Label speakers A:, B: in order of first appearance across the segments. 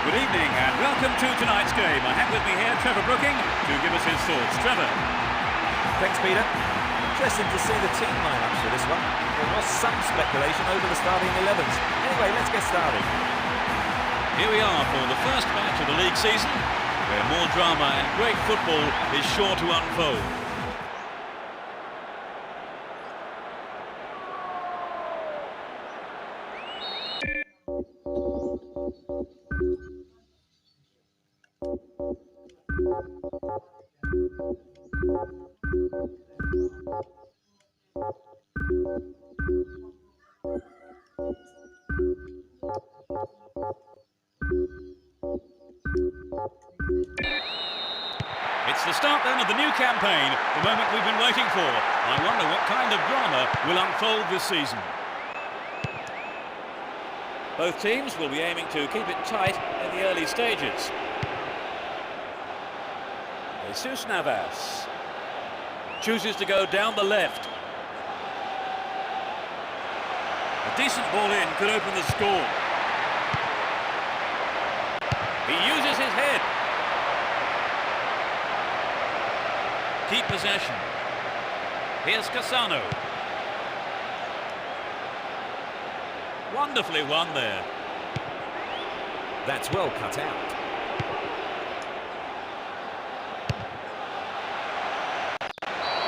A: Good evening and welcome to tonight's game. I have with me here Trevor Brooking to give us his thoughts. Trevor.
B: Thanks, Peter. Interesting to see the team lineups for this one. There was some speculation over the starting 11s. Anyway, let's get started.
A: Here we are for the first match of the league season, where more drama and great football is sure to unfold. It's the start then of the new campaign, the moment we've been waiting for. I wonder what kind of drama will unfold this season. Both teams will be aiming to keep it tight in the early stages. Jesus Navas chooses to go down the left. A decent ball in could open the score. He uses his head. Keep possession. Here's Cassano. Wonderfully won there.
B: That's well cut out.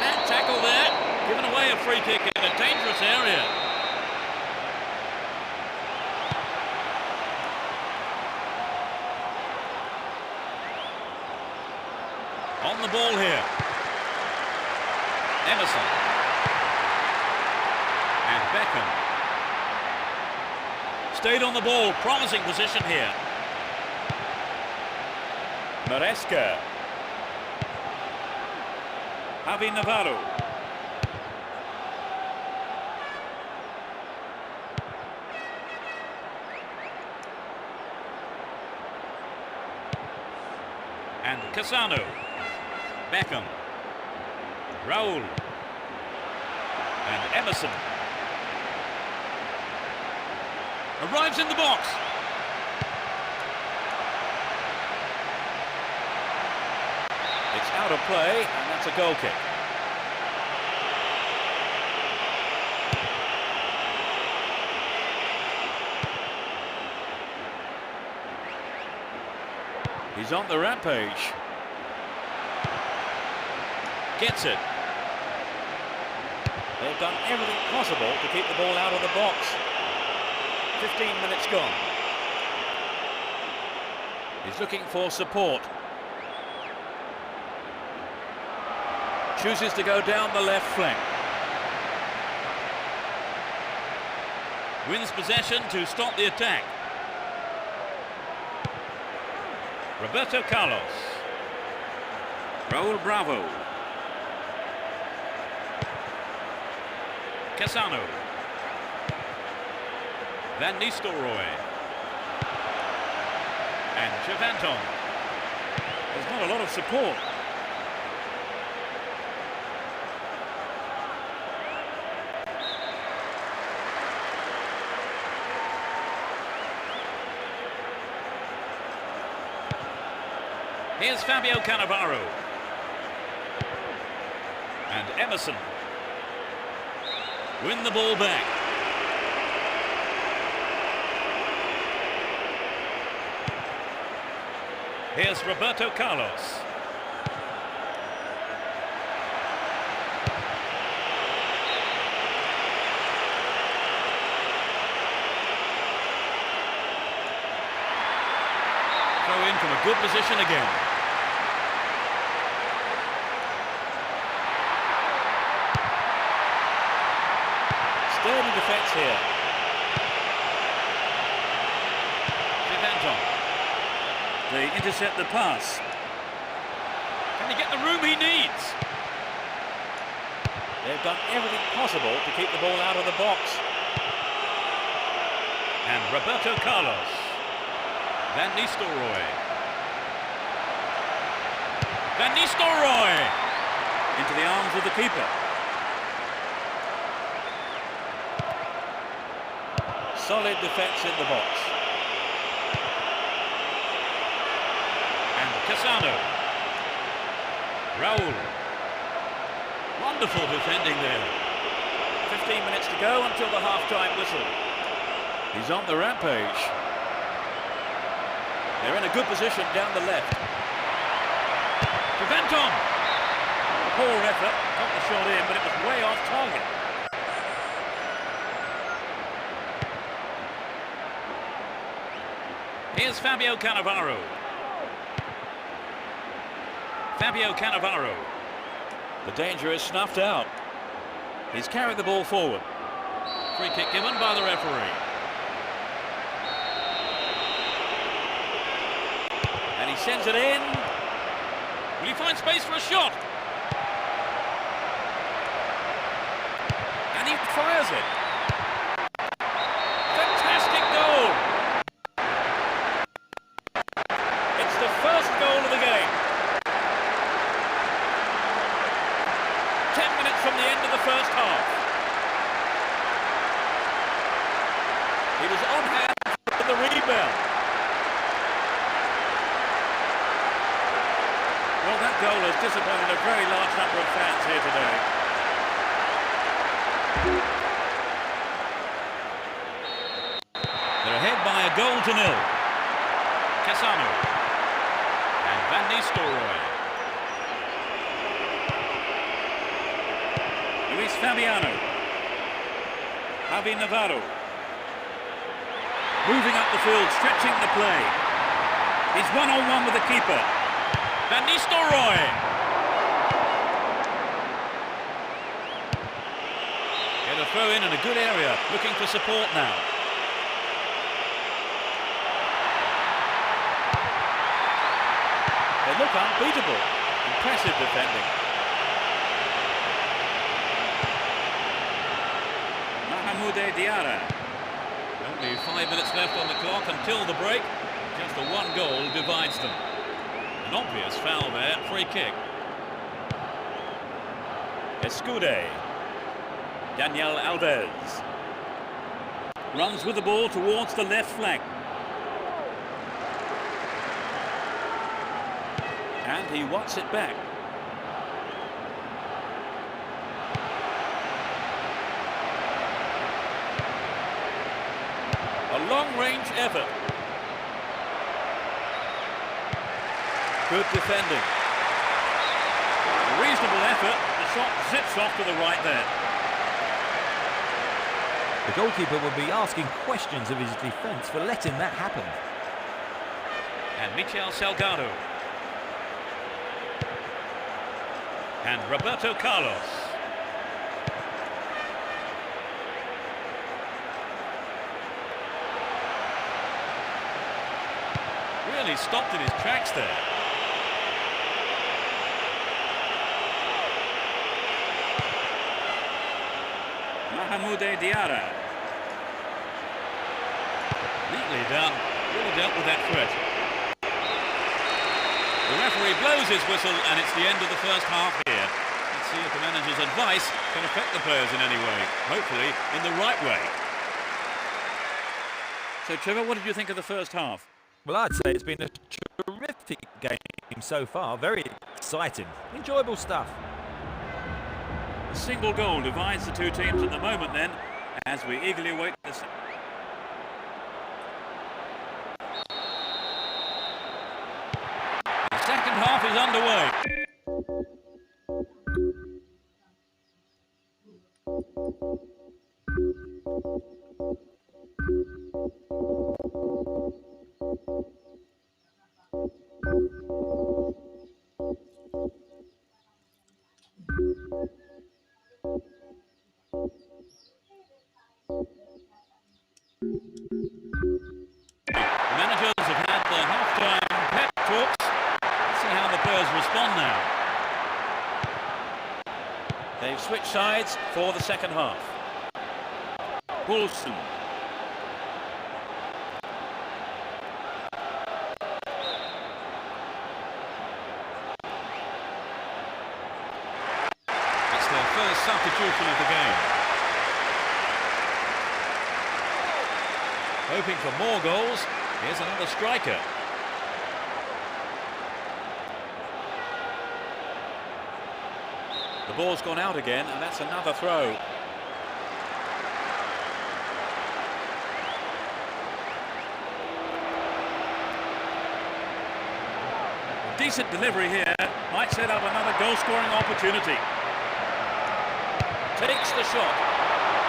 A: Bad tackle there. Given away a free kick in a dangerous area. On the ball here. Emerson. And Beckham. Stayed on the ball, promising position here. Maresca. Javi Navarro. And Cassano. Beckham. Raul. And Emerson. Arrives in the box. It's out of play, and that's a goal kick. He's on the rampage. Gets it. They've done everything possible to keep the ball out of the box. 15 minutes gone. He's looking for support. Chooses to go down the left flank. Wins possession to stop the attack. Roberto Carlos. Raul Bravo. Cassano. Van Nistelrooy. And Chavanton. There's not a lot of support. Here's Fabio Cannavaro. And Emerson. Win the ball back. Here's Roberto Carlos. Throw in from a good position again. Sturdy defence here. Chavanton. They intercept the pass. Can he get the room he needs? They've done everything possible to keep the ball out of the box. And Roberto Carlos. Van Nistelrooy. Van Nistelrooy! Into the arms of the keeper. Solid defence in the box. And Cassano. Raul. Wonderful defending there. 15 minutes to go until the half-time whistle. He's on the rampage. They're in a good position down the left. Chavanton. Poor effort. Got the shot in, but it was way off target. Here's Fabio Cannavaro. Fabio Cannavaro. The danger is snuffed out. He's carried the ball forward. Free kick given by the referee. And he sends it in. Will he find space for a shot? And he fires it. Fantastic goal. It's the first goal of the game. 10 minutes from the end of the first half. He was on hand for the rebound. Well, that goal has disappointed a very large number of fans here today. a goal to nil. Cassano. And Van Nistelrooy. Luis Fabiano. Javi Navarro. Moving up the field, stretching the play. He's one-on-one with the keeper. Van Nistelrooy. Get a throw in a good area, looking for support now. They look unbeatable. Impressive defending. Mahmoud Diarra. Only 5 minutes left on the clock until the break. Just the one goal divides them. An obvious foul there, free kick. Escude. Daniel Alves. Runs with the ball towards the left flank. And he wants it back. A long-range effort. Good defending. A reasonable effort. The shot zips off to the right there.
B: The goalkeeper will be asking questions of his defence for letting that happen.
A: And Michel Salgado. And Roberto Carlos. Really stopped in his tracks there. Mahmoud Diarra. Neatly done. Really dealt with that threat. The referee blows his whistle and it's the end of the first half here. Let's see if the manager's advice can affect the players in any way. Hopefully in the right way. So Trevor, what did you think of the first half?
B: Well, I'd say it's been a terrific game so far. Very exciting. Enjoyable stuff.
A: A single goal divides the two teams at the moment then, as we eagerly await this. The second half is underway. Managers have had the half-time pep talks. Let's see how the players respond now. They've switched sides for the second half. Poulsen. It's their first substitution of the game. Hoping for more goals. Here's another striker. The ball's gone out again, and that's another throw. Decent delivery here. Might set up another goal-scoring opportunity. Takes the shot.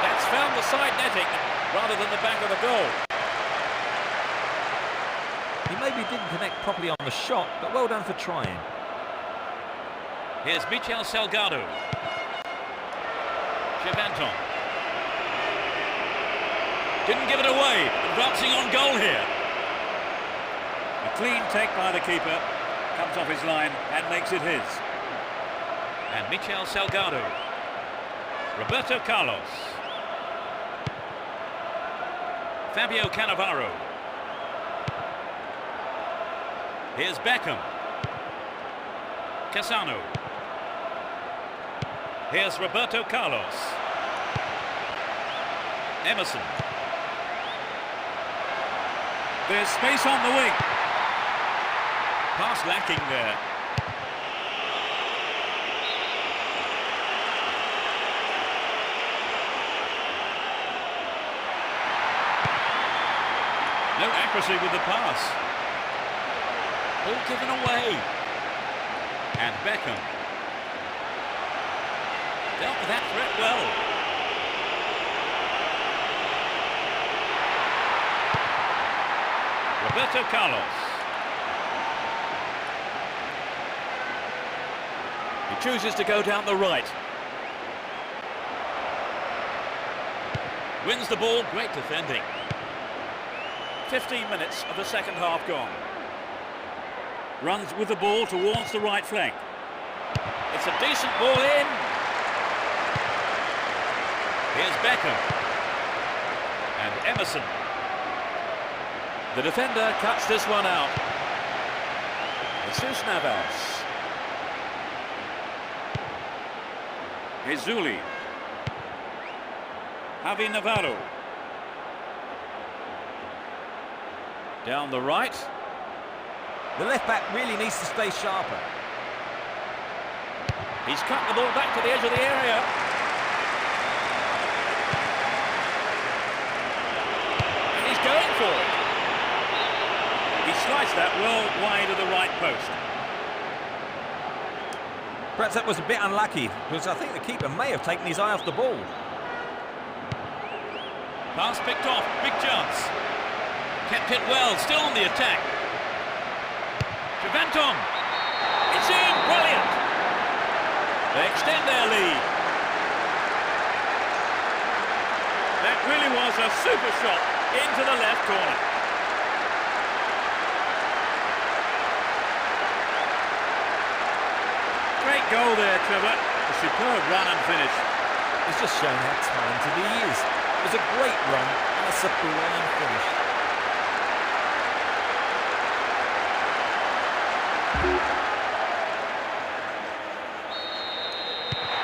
A: That's found the side netting rather than the back of the goal.
B: He maybe didn't connect properly on the shot, but well done for trying.
A: Here's Michel Salgado. Chevanton. Didn't give it away. Advancing on goal here. A clean take by the keeper. Comes off his line and makes it his. And Michel Salgado. Roberto Carlos. Fabio Cannavaro. Here's Beckham. Cassano. Here's Roberto Carlos. Emerson. There's space on the wing. Pass lacking there. No accuracy with the pass. Ball given away. And Beckham. Dealt with that threat well. Roberto Carlos. He chooses to go down the right. Wins the ball, great defending. 15 minutes of the second half gone. Runs with the ball towards the right flank. It's a decent ball in. Here's Beckham. And Emerson. The defender cuts this one out. Jesus Navas. Hezuli. Javi Navarro. Down the right.
B: The left-back really needs to stay sharper.
A: He's cut the ball back to the edge of the area. And he's going for it. He sliced that well wide of the right post.
B: Perhaps that was a bit unlucky, because I think the keeper may have taken his eye off the ball.
A: Pass picked off, big chance. Kept it well, still on the attack. Juventus. It's in, brilliant. They extend their lead. That really was a super shot into the left corner. Great goal there, Trevor. A superb run and finish.
B: It's just shown how talented he is. It was a great run and a sublime finish.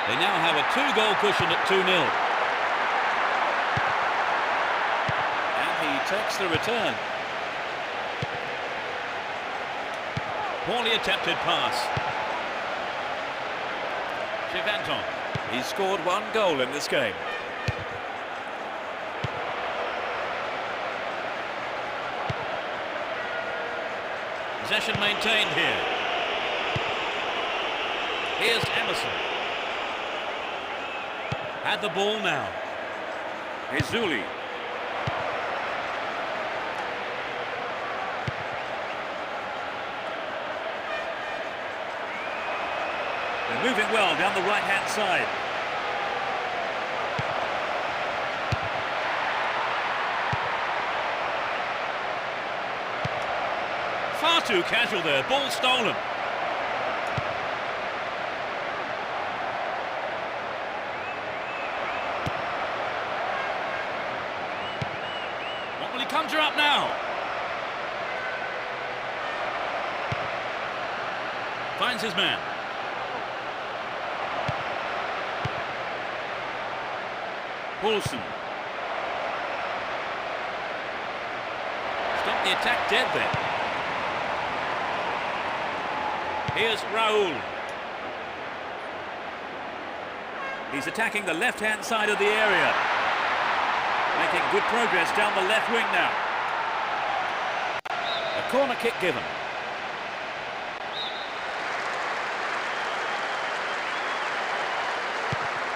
A: They now have a 2-goal cushion at 2-0. And he takes the return. Poorly attempted pass. Juventus. He's scored 1 goal in this game. Possession maintained here. Here's Emerson. Had the ball now. Hezuli. They're moving well down the right-hand side. Far too casual there. Ball stolen. What will he conjure up now? Finds his man. Paulson. Stop the attack dead there. Here's Raul. He's attacking the left-hand side of the area. Making good progress down the left wing now. A corner kick given.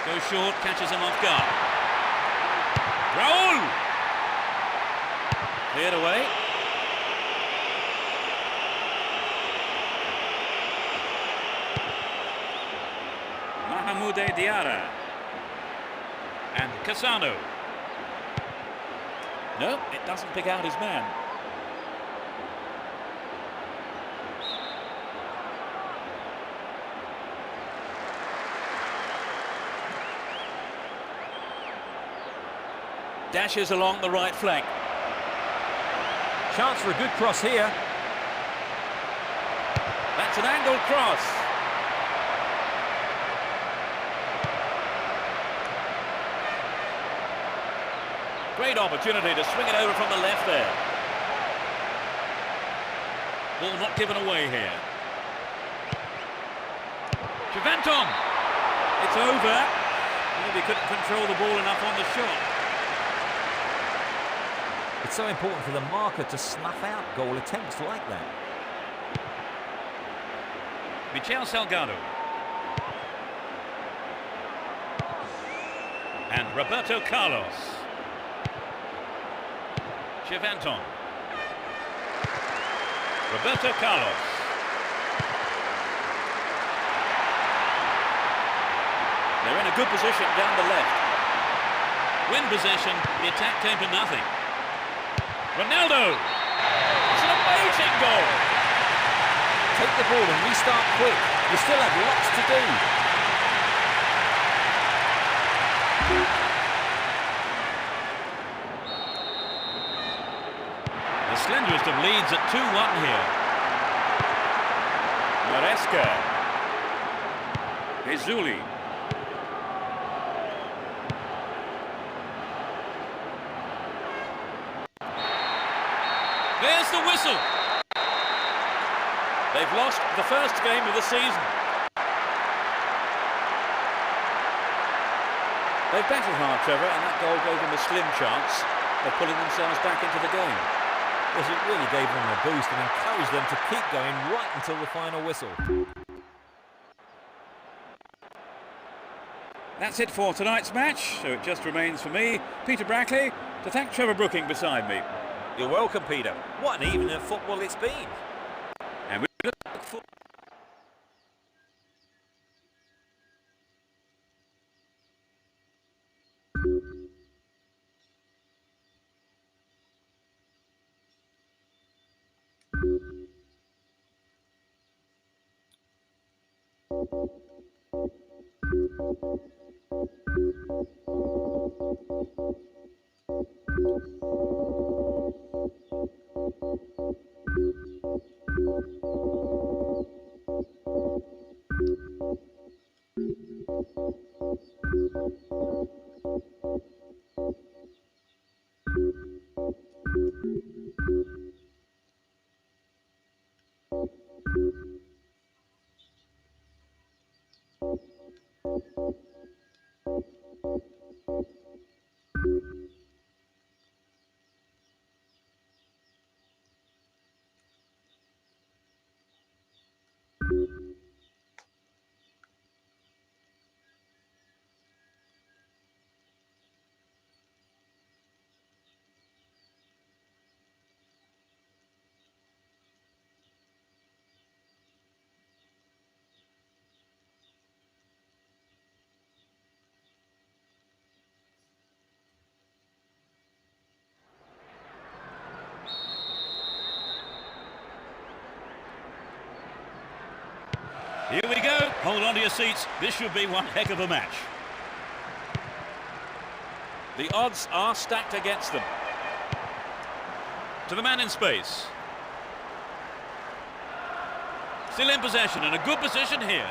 A: Goes short, catches him off guard. Raul! Cleared away. Mahmoud Diarra. And Cassano. No, it doesn't pick out his man. Dashes along the right flank.
B: Chance for a good cross here.
A: That's an angled cross. Great opportunity to swing it over from the left there. Ball not given away here. Juventus. It's over. Maybe couldn't control the ball enough on the shot.
B: It's so important for the marker to snuff out goal attempts like that.
A: Michel Salgado. And Roberto Carlos. Chivanton. Roberto Carlos. They're in a good position down the left. Win possession, the attack came to nothing. Ronaldo! It's an amazing goal!
B: Take the ball and restart quick. You still have lots to do.
A: The slenderest of leads at 2-1 here. Maresca. Ezuli. There's the whistle. They've lost the first game of the season. They've battled hard, Trevor, and that goal gave them a slim chance of pulling themselves back into the game.
B: Yes, it really gave them a boost and encouraged them to keep going right until the final whistle.
A: That's it for tonight's match, so it just remains for me, Peter Brackley, to thank Trevor Brooking beside me.
B: You're welcome, Peter. What an evening of football it's been.
A: And we look for... Here we go. Hold on to your seats. This should be one heck of a match. The odds are stacked against them. To the man in space. Still in possession and a good position here.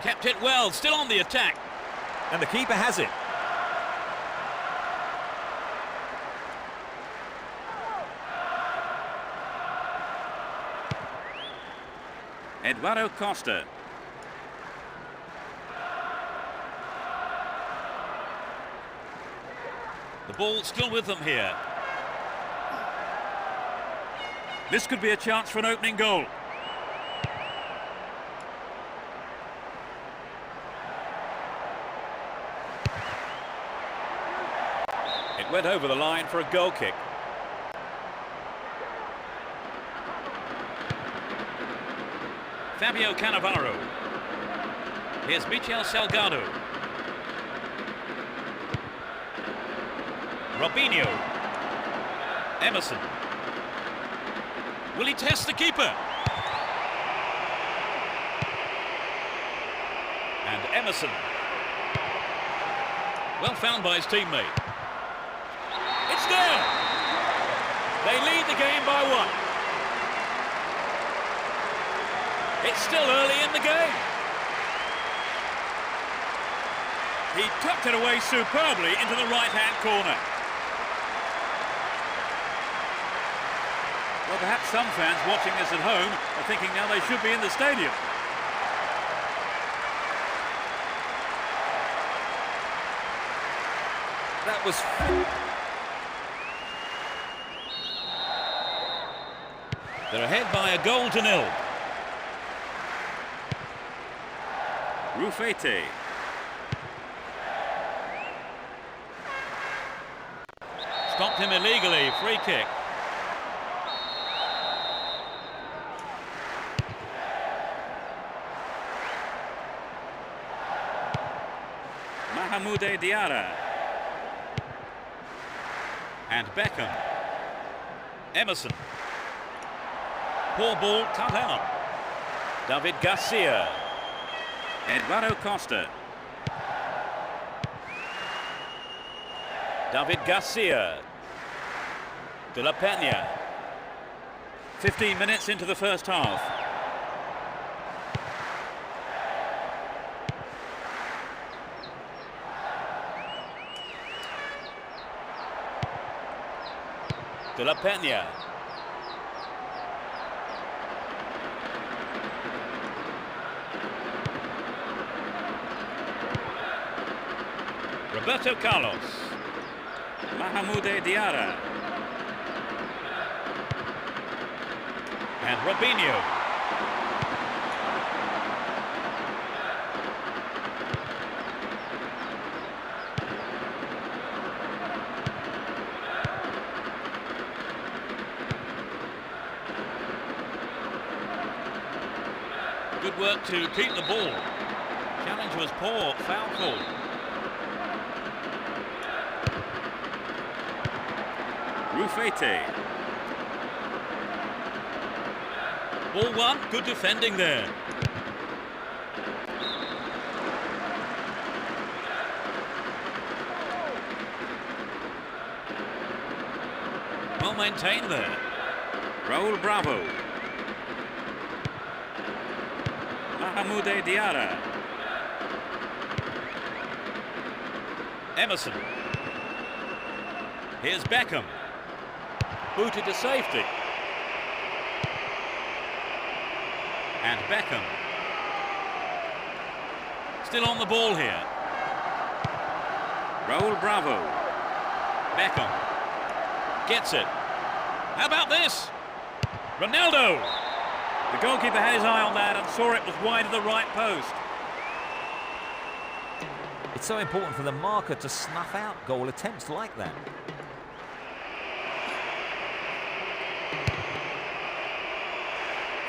A: Kept it well, still on the attack.
B: And the keeper has it.
A: Eduardo Costa. The ball still with them here. This could be a chance for an opening goal. It went over the line for a goal kick. Fabio Cannavaro. Here's Michel Salgado. Robinho. Emerson. Will he test the keeper? And Emerson. Well found by his teammate. It's there! They lead the game by 1. It's still early in the game. He tucked it away superbly into the right-hand corner. Well, perhaps some fans watching this at home are thinking now they should be in the stadium.
B: That was...
A: They're ahead by a goal to nil. Rufete. Stopped him illegally, free kick. Mahamoude Diarra. And Beckham. Emerson. Poor ball cut out. David Garcia. Eduardo Costa. David Garcia. De La Peña. 15 minutes into the first half. De La Peña. Roberto Carlos. Mahamoude Diarra. And Robinho. Good work to keep the ball. Challenge was poor, foul call. Rufete. Ball one, good defending there. Well maintained there. Raul Bravo. Mahamoude Diarra. Emerson. Here's Beckham. Booted to safety. And Beckham. Still on the ball here. Raul Bravo. Beckham. Gets it. How about this? Ronaldo. The goalkeeper had his eye on that and saw it was wide of the right post.
B: It's so important for the marker to snuff out goal attempts like that.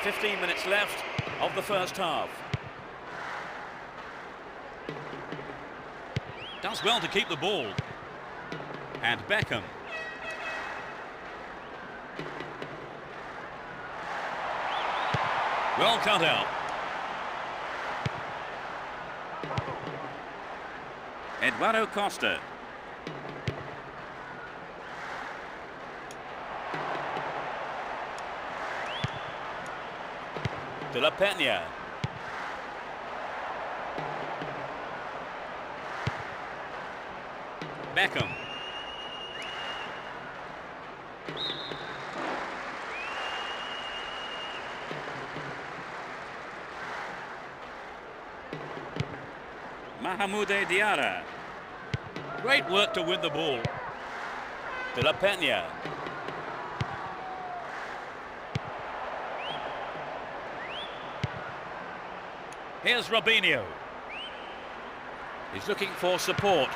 A: "15 minutes left of the first half. Does well to keep the ball. And Beckham. Well cut out. Eduardo Costa. De La Peña. Beckham. Mahamoude Diarra. Great work to win the ball. De La Peña. Here's Robinho. He's looking for support.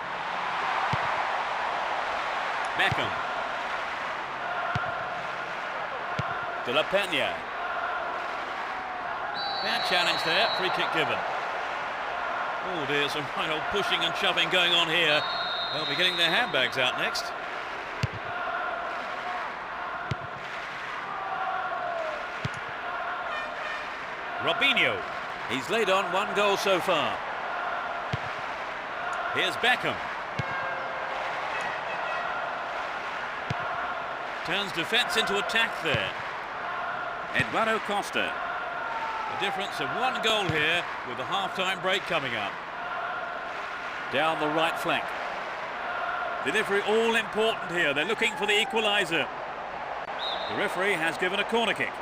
A: Beckham. De La Peña. Bad challenge there, free kick given. Oh dear, some right old pushing and shoving going on here. They'll be getting their handbags out next. Robinho. He's laid on one goal so far. Here's Beckham. Turns defence into attack there. Eduardo Costa. A difference of one goal here with the half-time break coming up. Down the right flank. Delivery all important here. They're looking for the equaliser. The referee has given a corner kick.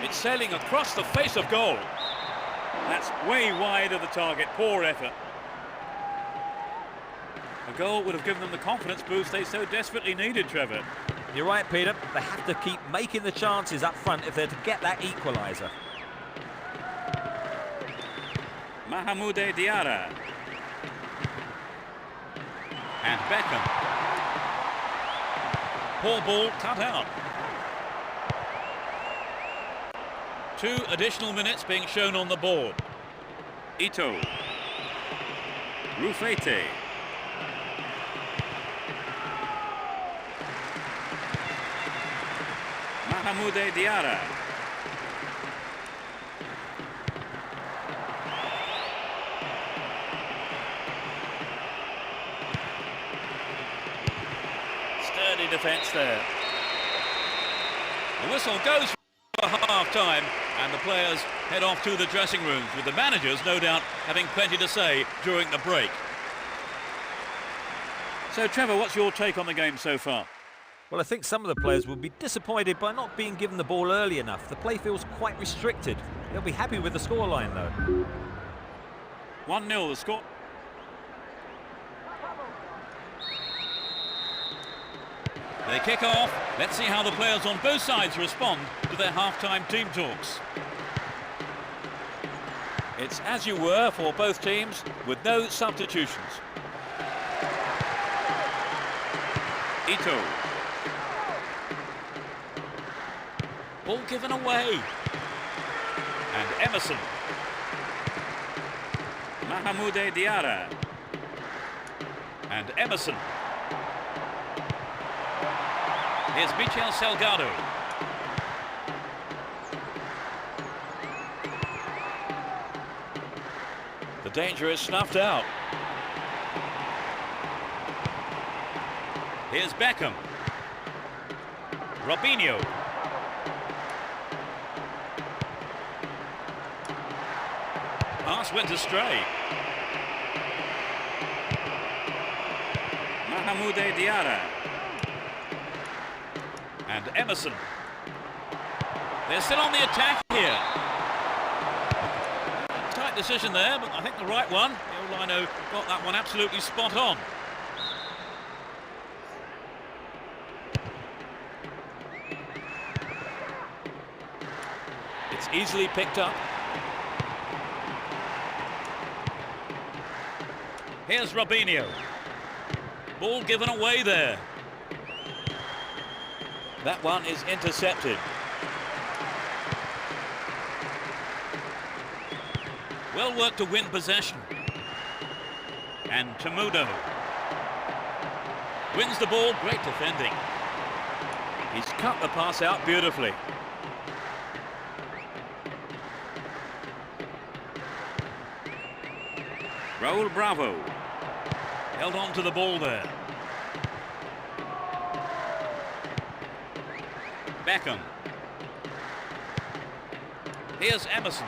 A: It's sailing across the face of goal. That's way wide of the target. Poor effort. A goal would have given them the confidence boost they so desperately needed, Trevor.
B: You're right, Peter. They have to keep making the chances up front if they're to get that equaliser.
A: Mahmoud Diarra. And Beckham. Poor ball cut out. 2 additional minutes being shown on the board. Ito. Rufete. Mahmoud Diarra. Sturdy defence there. The whistle goes for half-time, and the players head off to the dressing rooms, with the managers no doubt having plenty to say during the break. So Trevor, what's your take on the game so far?
B: Well, I think some of the players will be disappointed by not being given the ball early enough. The play feels quite restricted. They'll be happy with the scoreline, though.
A: 1-0 the score. They kick off. Let's see how the players on both sides respond to their half-time team talks. It's as you were for both teams, with no substitutions. Ito. Ball given away. And Emerson. Mahmoud Diarra. And Emerson. Here's Michel Salgado. The danger is snuffed out. Here's Beckham. Robinho. Pass went astray. Mahmoud Diarra. And Emerson. They're still on the attack here. Tight decision there, but I think the right one. Lino got that one absolutely spot on. It's easily picked up. Here's Robinho. Ball given away there. That one is intercepted. Well worked to win possession. And Temudo wins the ball, great defending. He's cut the pass out beautifully. Raul Bravo held on to the ball there. Beckham. Here's Emerson.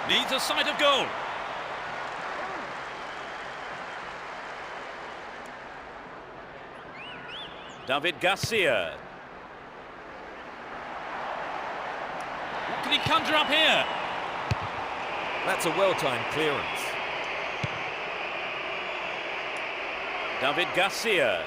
A: Needs a sight of goal. David Garcia. What can he conjure up here?
B: That's a well-timed clearance.
A: David Garcia.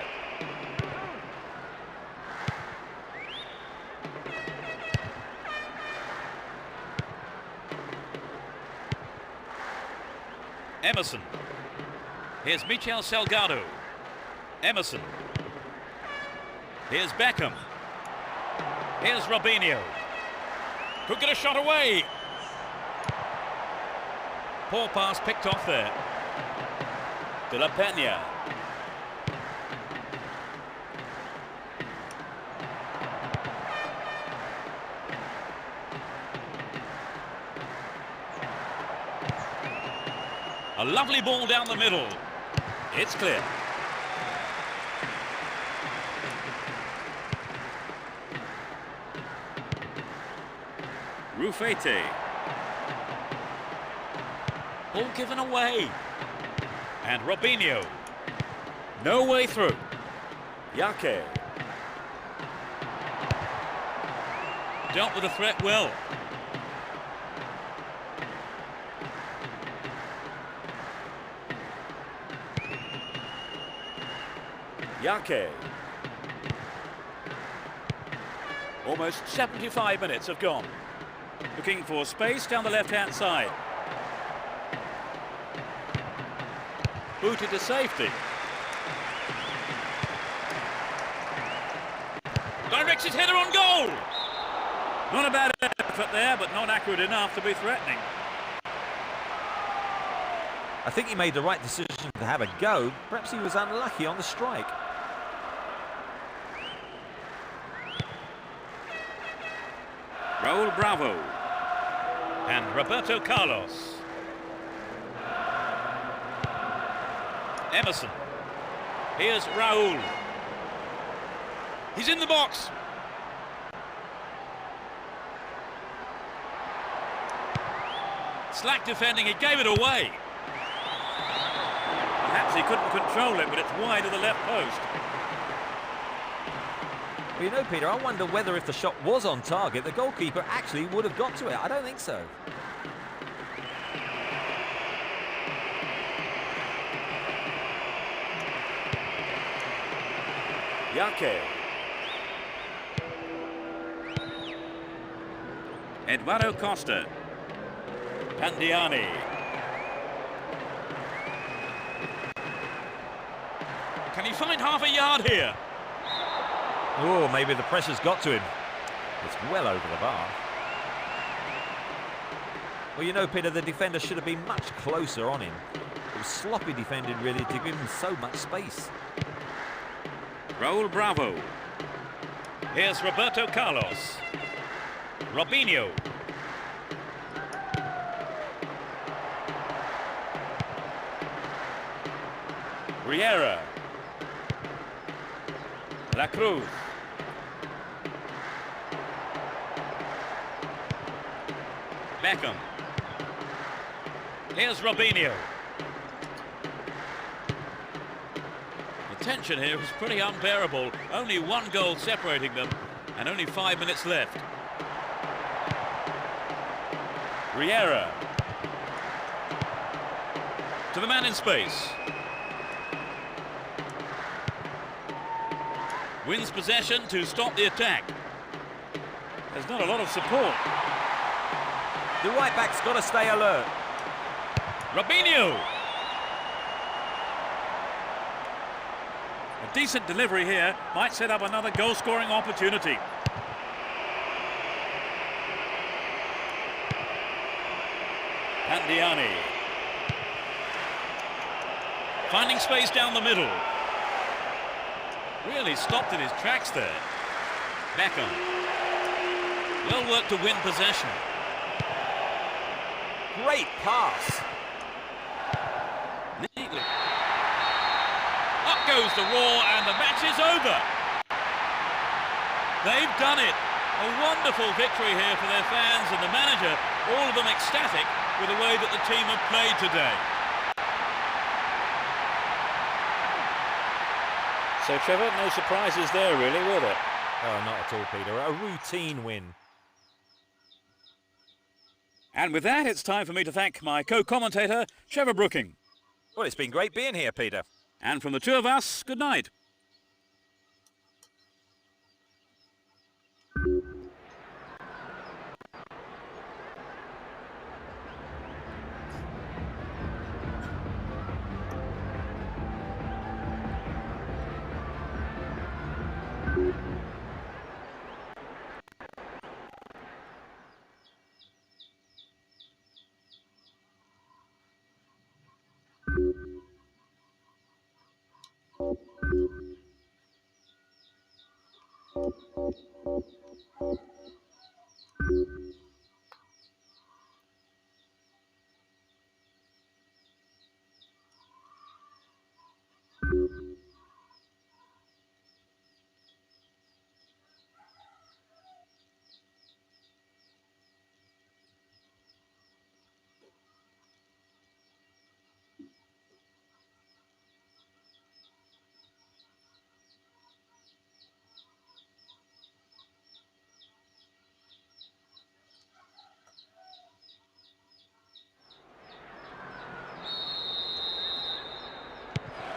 A: Emerson. Here's Michel Salgado. Emerson. Here's Beckham. Here's Robinho. Could get a shot away. Poor pass picked off there. De La Peña. A lovely ball down the middle. It's clear. Rufete. Ball given away. And Robinho. No way through. Yake. Dealt with the threat well. Yake. Almost 75 minutes have gone. Looking for space down the left-hand side. Booted to safety. Directs his header on goal. Not a bad effort there, but not accurate enough to be threatening.
B: I think he made the right decision to have a go. Perhaps he was unlucky on the strike.
A: Raul Bravo. And Roberto Carlos. Emerson. Here's Raul. He's in the box. Slack defending, he gave it away. Perhaps he couldn't control it, but it's wide of the left post.
B: Well, you know, Peter, I wonder whether if the shot was on target, the goalkeeper actually would have got to it. I don't think so.
A: Yake. Eduardo Costa. Pandiani. Can he find half a yard here?
B: Oh, maybe the pressure's got to him. It's well over the bar. Well, you know, Peter, the defender should have been much closer on him. It was sloppy defending, really, to give him so much space.
A: Raul Bravo. Here's Roberto Carlos. Robinho. Riera. La Cruz. Beckham. Here's Robinho. The tension here is pretty unbearable. Only one goal separating them and only 5 minutes left. Riera. To the man in space. Wins possession to stop the attack. There's not a lot of support.
B: The right back's got to stay alert.
A: Robinho. A decent delivery here might set up another goal-scoring opportunity. Pandiani. Finding space down the middle. Really stopped in his tracks there. Beckham. Well worked to win possession.
B: Great pass.
A: Neatly. Up goes the roar and the match is over. They've done it. A wonderful victory here for their fans and the manager, all of them ecstatic with the way that the team have played today. So, Trevor, no surprises there, really, were there?
B: Oh, not at all, Peter. A routine win.
A: And with that, it's time for me to thank my co-commentator, Trevor Brooking.
B: Well, it's been great being here, Peter.
A: And from the two of us, good night.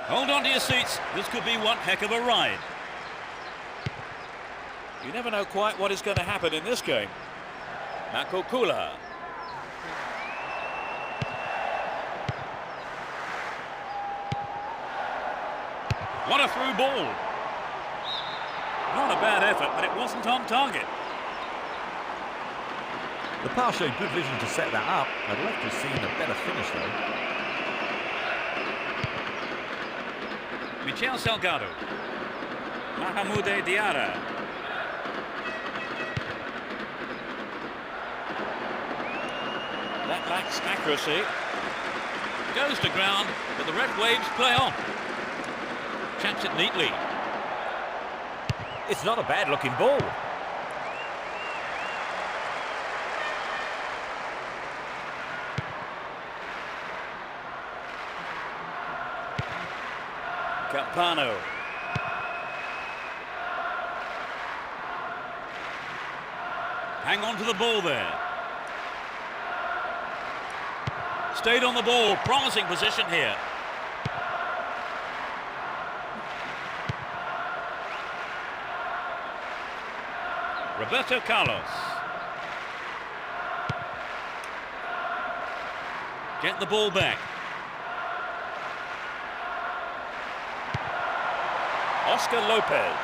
A: Hold on to your seats. This could be one heck of a ride. You never know quite what is going to happen in this game. Marco Kula. What a through ball. Not a bad effort, but it wasn't on target.
B: The pass showed good vision to set that up. I'd love to have seen a better finish though.
A: Michel Salgado. Mahmoud Diarra. That lacks accuracy. Goes to ground, but the red waves play on. Chaps it neatly.
B: It's not a bad looking ball.
A: Campano. Hang on to the ball there. Stayed on the ball, promising position here. Roberto Carlos. Get the ball back. Oscar Lopez.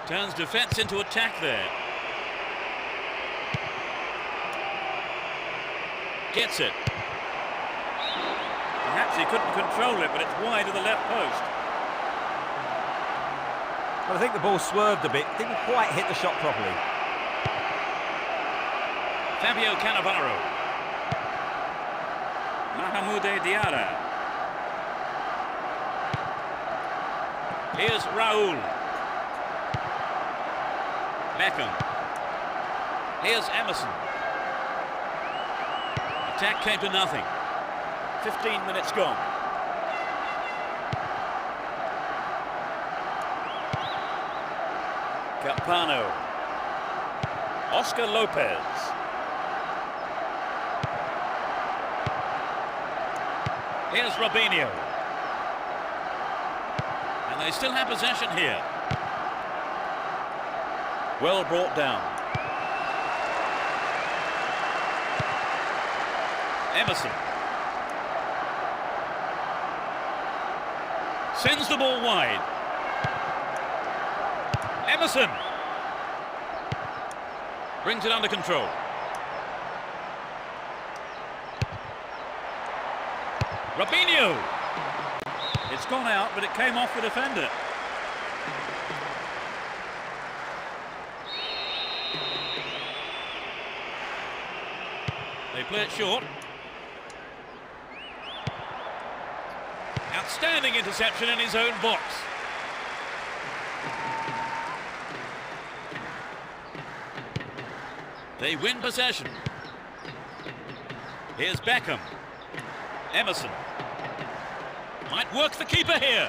A: Turns defence into attack there. Gets it. Perhaps he couldn't control it, but it's wide of the left post.
B: But I think the ball swerved a bit, didn't quite hit the shot properly.
A: Fabio Cannavaro. Mahmoud Diarra. Here's Raul. Beckham. Here's Emerson. Attack came to nothing. 15 minutes gone. Campano. Oscar Lopez. Here's Robinho. And they still have possession here. Well brought down. Emerson. Sends the ball wide. Emerson. Brings it under control. Robinho. It's gone out, but it came off the defender. They play it short. Outstanding interception in his own box. They win possession. Here's Beckham. Emerson. Might work the keeper here.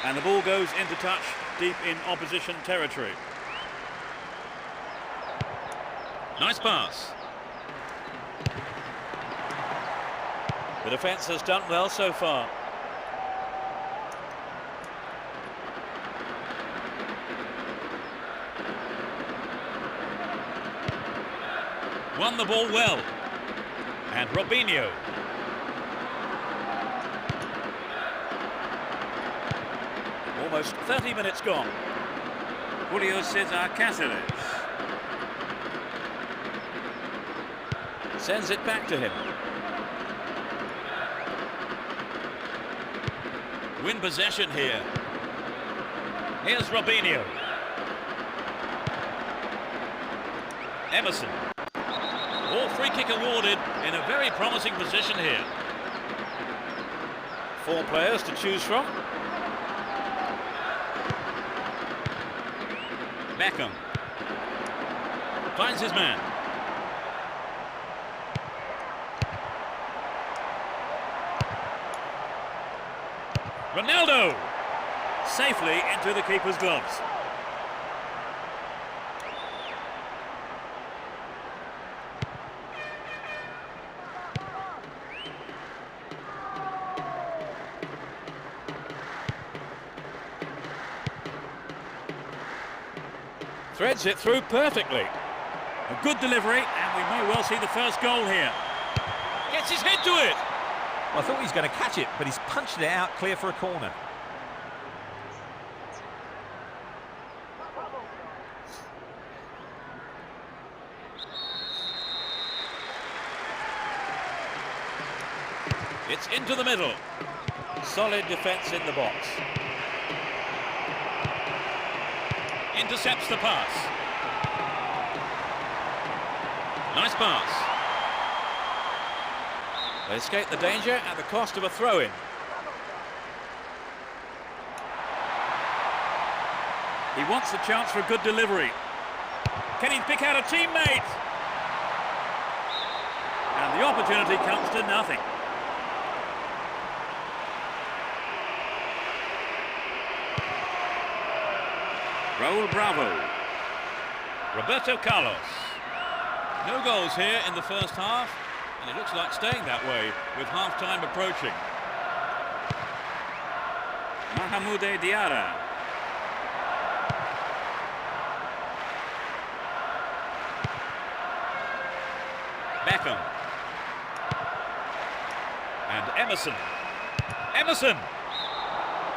A: And the ball goes into touch deep in opposition territory. Nice pass. The defence has done well so far. Won the ball well. And Robinho. Almost 30 minutes gone. Julio Cesar Cáceres. Sends it back to him. Win possession here. Here's Robinho. Emerson. Ball free kick awarded in a very promising position here. 4 players to choose from. Beckham. Finds his man. Ronaldo. Safely into the keeper's gloves. Threads it through perfectly. A good delivery, and we may well see the first goal here. Gets his head to it.
B: Well, I thought he was going to catch it, but he's punched it out clear for a corner.
A: It's into the middle. Solid defence in the box. Intercepts the pass. Nice pass. They escape the danger at the cost of a throw-in. He wants the chance for a good delivery. Can he pick out a teammate? And the opportunity comes to nothing. Raul Bravo. Roberto Carlos. No goals here in the first half, and it looks like staying that way with half-time approaching. Mahmoud Diarra. Beckham. And Emerson. Emerson!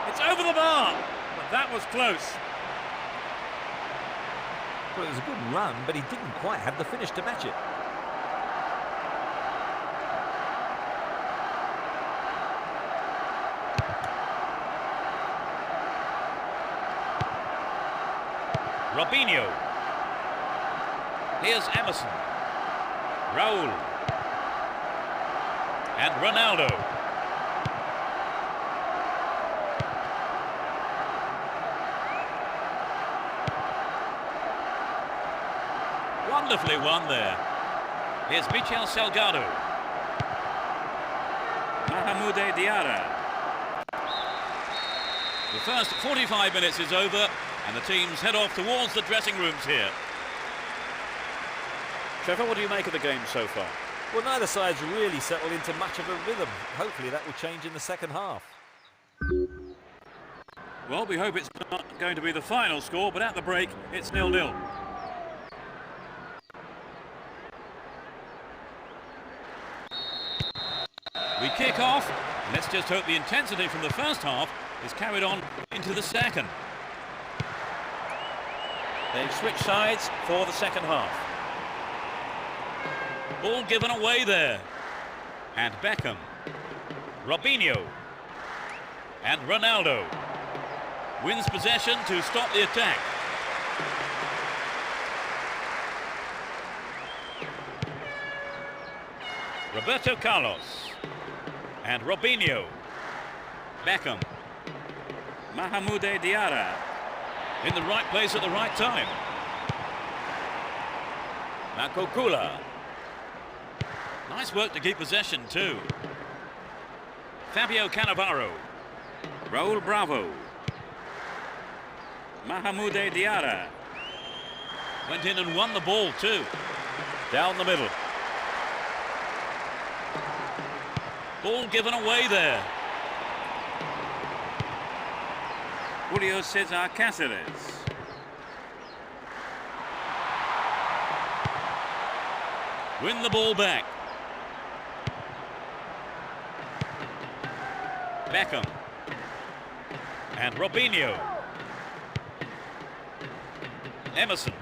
A: It's over the bar, but that was close.
B: Well, it was a good run, but he didn't quite have the finish to match it.
A: Robinho. Here's Emerson. Raul. And Ronaldo. Wonderfully won there. Here's Michel Salgado. Mahmoud Diarra. The first 45 minutes is over, and the teams head off towards the dressing rooms here. Trevor, what do you make of the game so far?
B: Well, neither side's really settled into much of a rhythm. Hopefully that will change in the second half.
A: Well, we hope it's not going to be the final score, but at the break, it's 0-0. We kick off. Let's just hope the intensity from the first half is carried on into the second. They've switched sides for the second half. Ball given away there. And Beckham. Robinho. And Ronaldo. Wins possession to stop the attack. Roberto Carlos. And Robinho. Beckham. Mahmoud Diarra. In the right place at the right time. Marco Kula. Nice work to keep possession too. Fabio Cannavaro. Raul Bravo. Mahmoud Diarra. Went in and won the ball too. Down the middle. Ball given away there. Julio Cesar Cáceres. Win the ball back. Beckham. And Robinho. Emerson.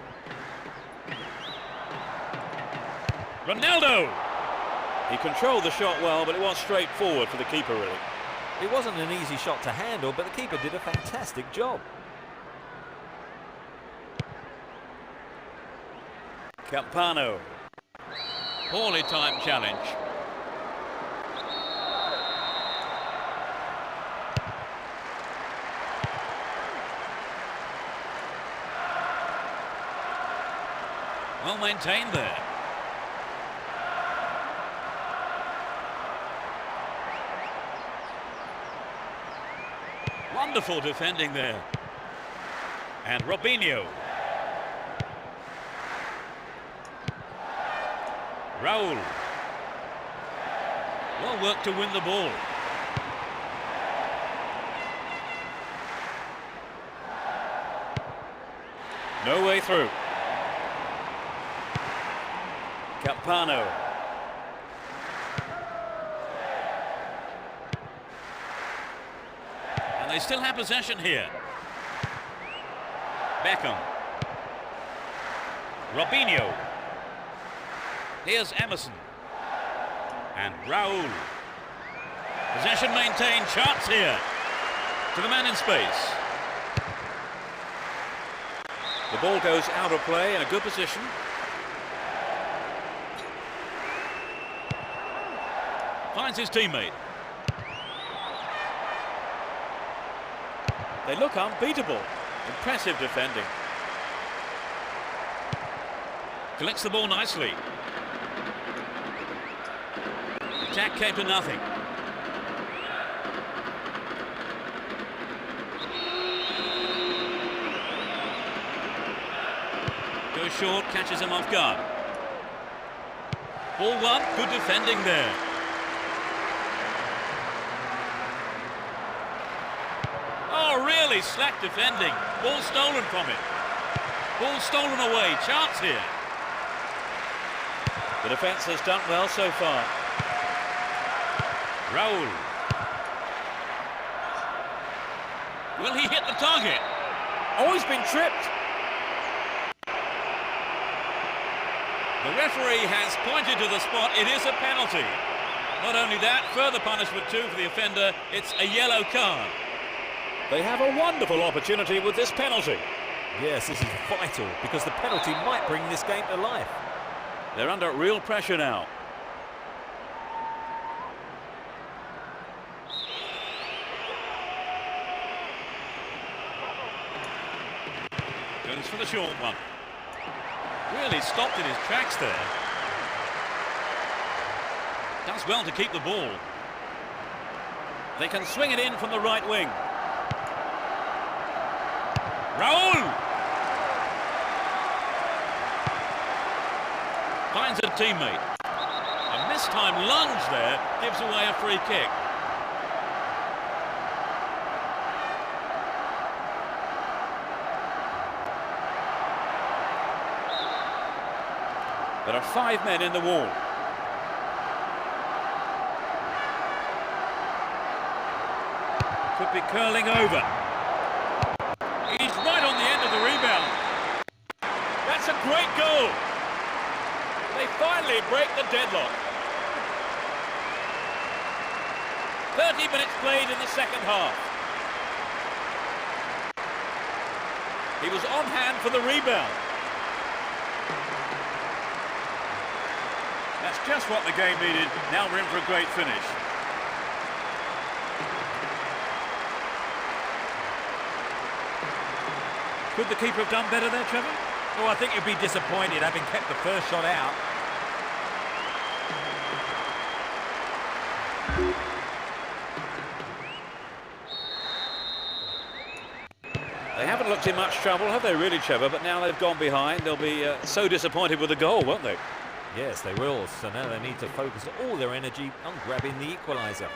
A: Ronaldo! He controlled the shot well, but it was straightforward for the keeper, really.
B: It wasn't an easy shot to handle, but the keeper did a fantastic job.
A: Campano. Poorly timed challenge. Well maintained there. Wonderful defending there. And Robinho. Raul. Well worked to win the ball. No way through. Campano. And they still have possession here. Beckham. Robinho. Here's Emerson. And Raul. Possession maintained. Chance here. To the man in space. The ball goes out of play in a good position. Finds his teammate. They look unbeatable. Impressive defending. Collects the ball nicely. Attack came to nothing. Goes short, catches him off guard. Ball one, good defending there. Oh, really slack defending. Ball stolen from it. Ball stolen away. Chance here. The defence has done well so far. Raul. Will he hit the target? Oh, he's been tripped. The referee has pointed to the spot. It is a penalty. Not only that, further punishment too for the offender. It's a yellow card. They have a wonderful opportunity with this penalty.
B: Yes, this is vital because the penalty might bring this game to life.
A: They're under real pressure now. Goes for the short one. Really stopped in his tracks there. Does well to keep the ball. They can swing it in from the right wing. Raul! Finds a teammate. A mistimed lunge there gives away a free kick. There are 5 men in the wall. Could be curling over. He's right on the end of the rebound. That's a great goal. They finally break the deadlock. 30 minutes played in the second half. He was on hand for the rebound. That's just what the game needed. Now we're in for a great finish. Could the keeper have done better there, Trevor?
B: Oh, I think he'd be disappointed having kept the first shot out.
A: They haven't looked in much trouble, have they really, Trevor? But now they've gone behind. They'll be so disappointed with the goal, won't they?
B: Yes, they will. So now they need to focus all their energy on grabbing the equaliser.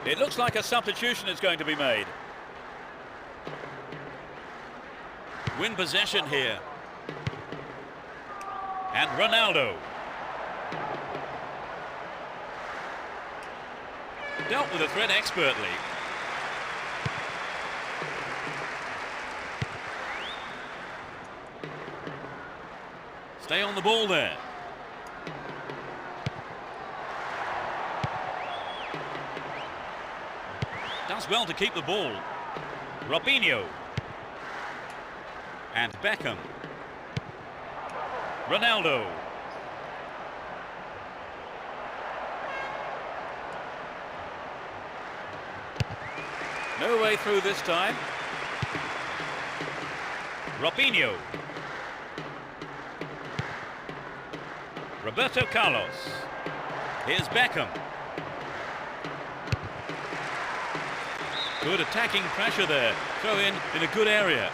A: It looks like a substitution is going to be made. Win possession here. And Ronaldo. Dealt with the threat expertly. Stay on the ball there. Does well to keep the ball. Robinho. And Beckham. Ronaldo. No way through this time. Robinho. Roberto Carlos. Here's Beckham. Good attacking pressure there. Throw in a good area.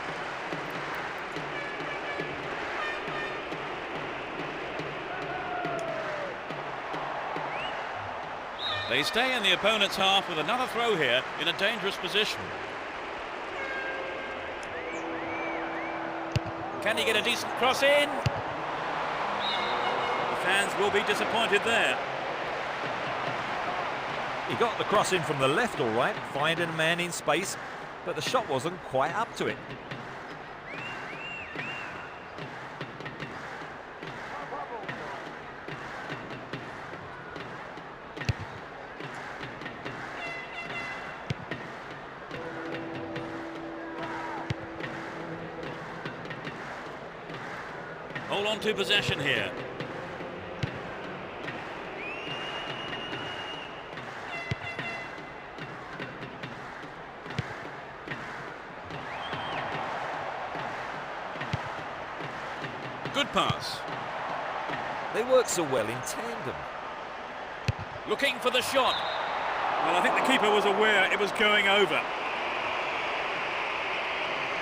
A: They stay in the opponent's half with another throw here in a dangerous position. Can he get a decent cross in? The fans will be disappointed there.
B: He got the cross in from the left all right, finding a man in space, but the shot wasn't quite up to it.
A: Hold on to possession here. Good pass.
B: They work so well in tandem.
A: Looking for the shot. Well, I think the keeper was aware it was going over.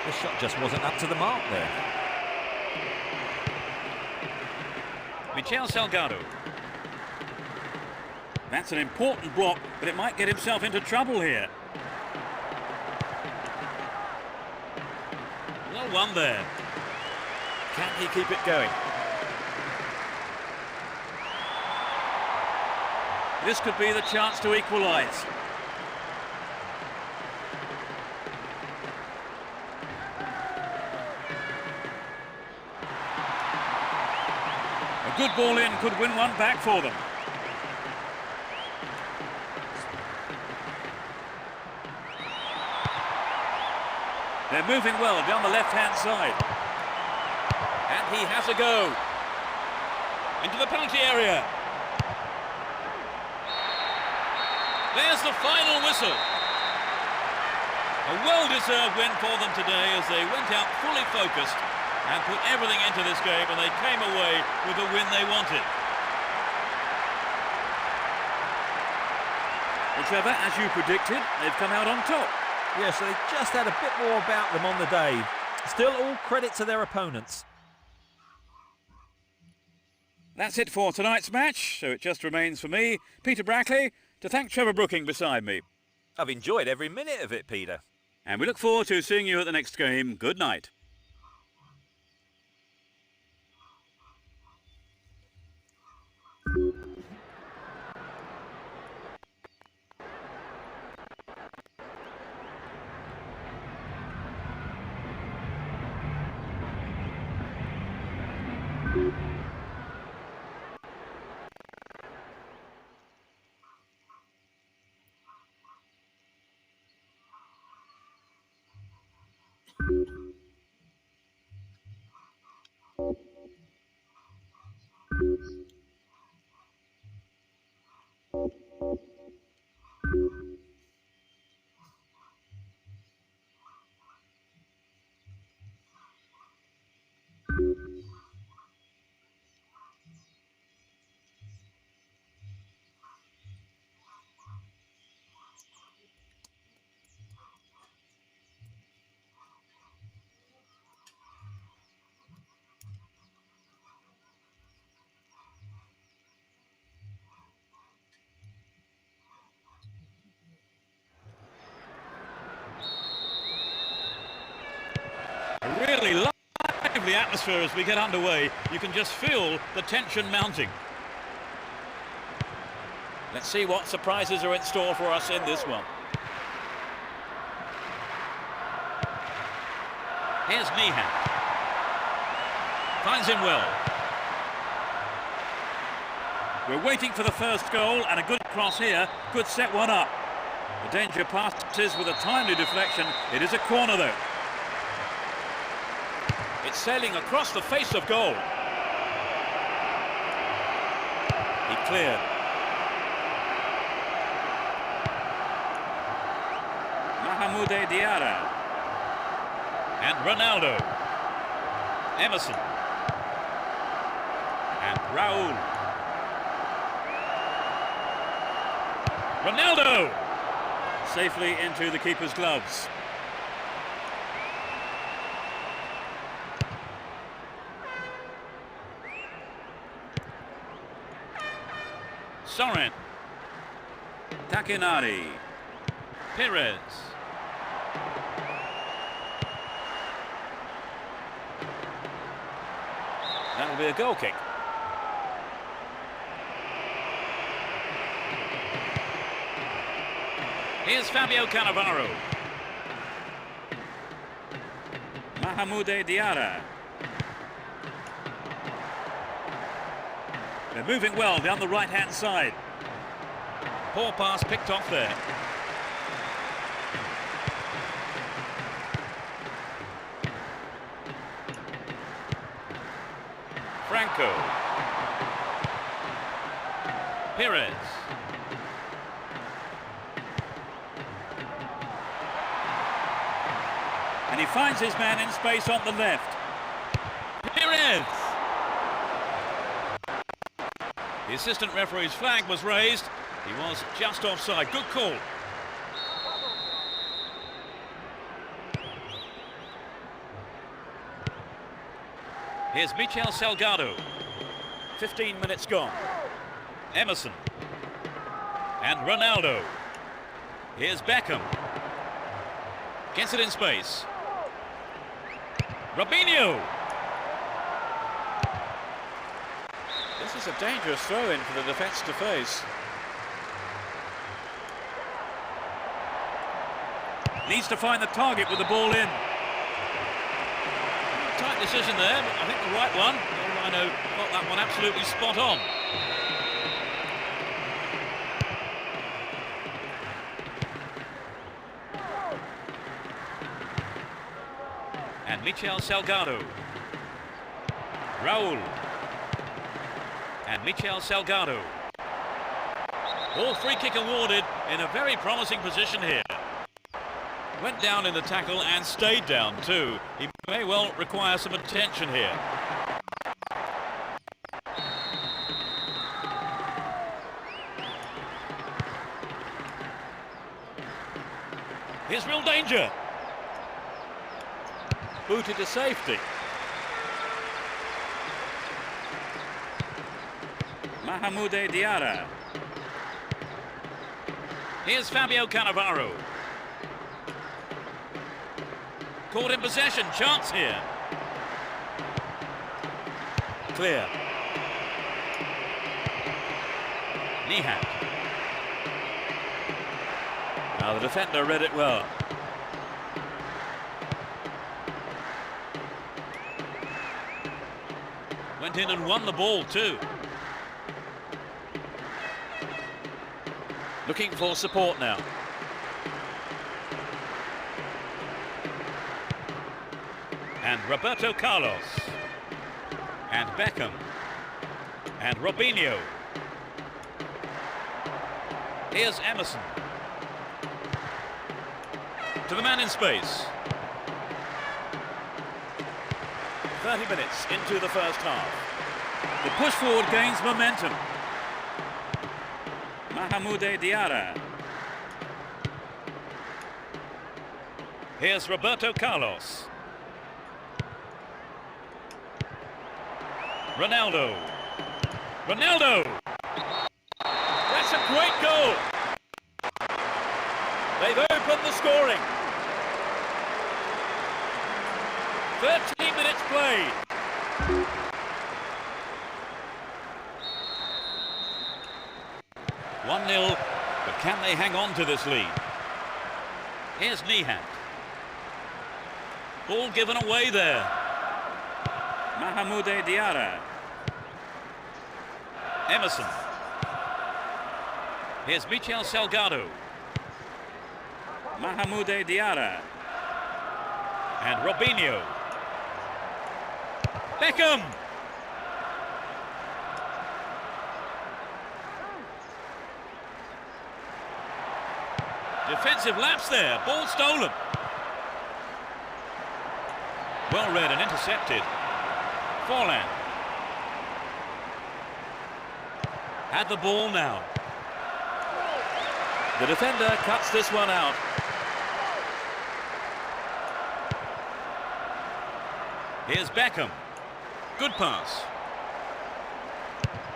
B: The shot just wasn't up to the mark there.
A: Michel Salgado. That's an important block, but it might get himself into trouble here. Well won there.
B: Can he keep it going?
A: This could be the chance to equalise. A good ball in could win one back for them. They're moving well down the left-hand side. And he has a go. Into the penalty area. There's the final whistle. A well-deserved win for them today as they went out fully focused and put everything into this game, and they came away with the win they wanted. Well, Trevor, as you predicted, they've come out on top.
B: Yeah, so they just had a bit more about them on the day. Still all credit to their opponents.
A: That's it for tonight's match, so it just remains for me, Peter Brackley, to thank Trevor Brooking beside me.
B: I've enjoyed every minute of it, Peter.
A: And we look forward to seeing you at the next game. Good night. A really lively atmosphere as we get underway. You can just feel the tension mounting. Let's see what surprises are in store for us in this one. Here's Nihan. Finds him well. We're waiting for the first goal, and a good cross here could set one up. The danger passes with a timely deflection. It is a corner though. It's sailing across the face of goal. He cleared. Mahmoud Diarra. And Ronaldo. Emerson. And Raul. Ronaldo! Safely into the keeper's gloves. Soren. Takenari. Perez. be a goal kick. Here's Fabio Cannavaro. Mahmoude Diarra. They're moving well down the right-hand side. Poor pass picked off there. Franco. Pires. And he finds his man in space on the left. Pires! The assistant referee's flag was raised. He was just offside. Good call. Here's Michel Salgado. 15 minutes gone. Emerson. And Ronaldo. Here's Beckham. Gets it in space. Robinho. This is a dangerous throw-in for the defence to face. Needs to find the target with the ball in. Tight decision there, but I think the right one. Rhino got that one absolutely spot on. And Michel Salgado. Raul. And Michel Salgado. Ball free kick awarded in a very promising position here. Went down in the tackle and stayed down too. He may well require some attention here. Here's real danger. Booted to safety. Mahmoude Diarra. Here's Fabio Cannavaro. Caught in possession, chance here. Clear. Nihat. Now the defender read it well. Went in and won the ball too. Looking for support now. And Roberto Carlos. And Beckham. And Robinho. Here's Emerson. To the man in space. 30 minutes into the first half. The push forward gains momentum. Mahmoude Diarra. Here's Roberto Carlos. Ronaldo. Ronaldo! That's a great goal! They've opened the scoring. 13 minutes played. One 0, but can they hang on to this lead? Here's Nihat. Ball given away there. Mahmoude Diarra. Emerson. Here's Michel Salgado. Mahmoude Diarra. And Robinho. Beckham. Defensive lapse there. Ball stolen. Well read and intercepted. Forlan. Had the ball now. The defender cuts this one out. Here's Beckham. Good pass.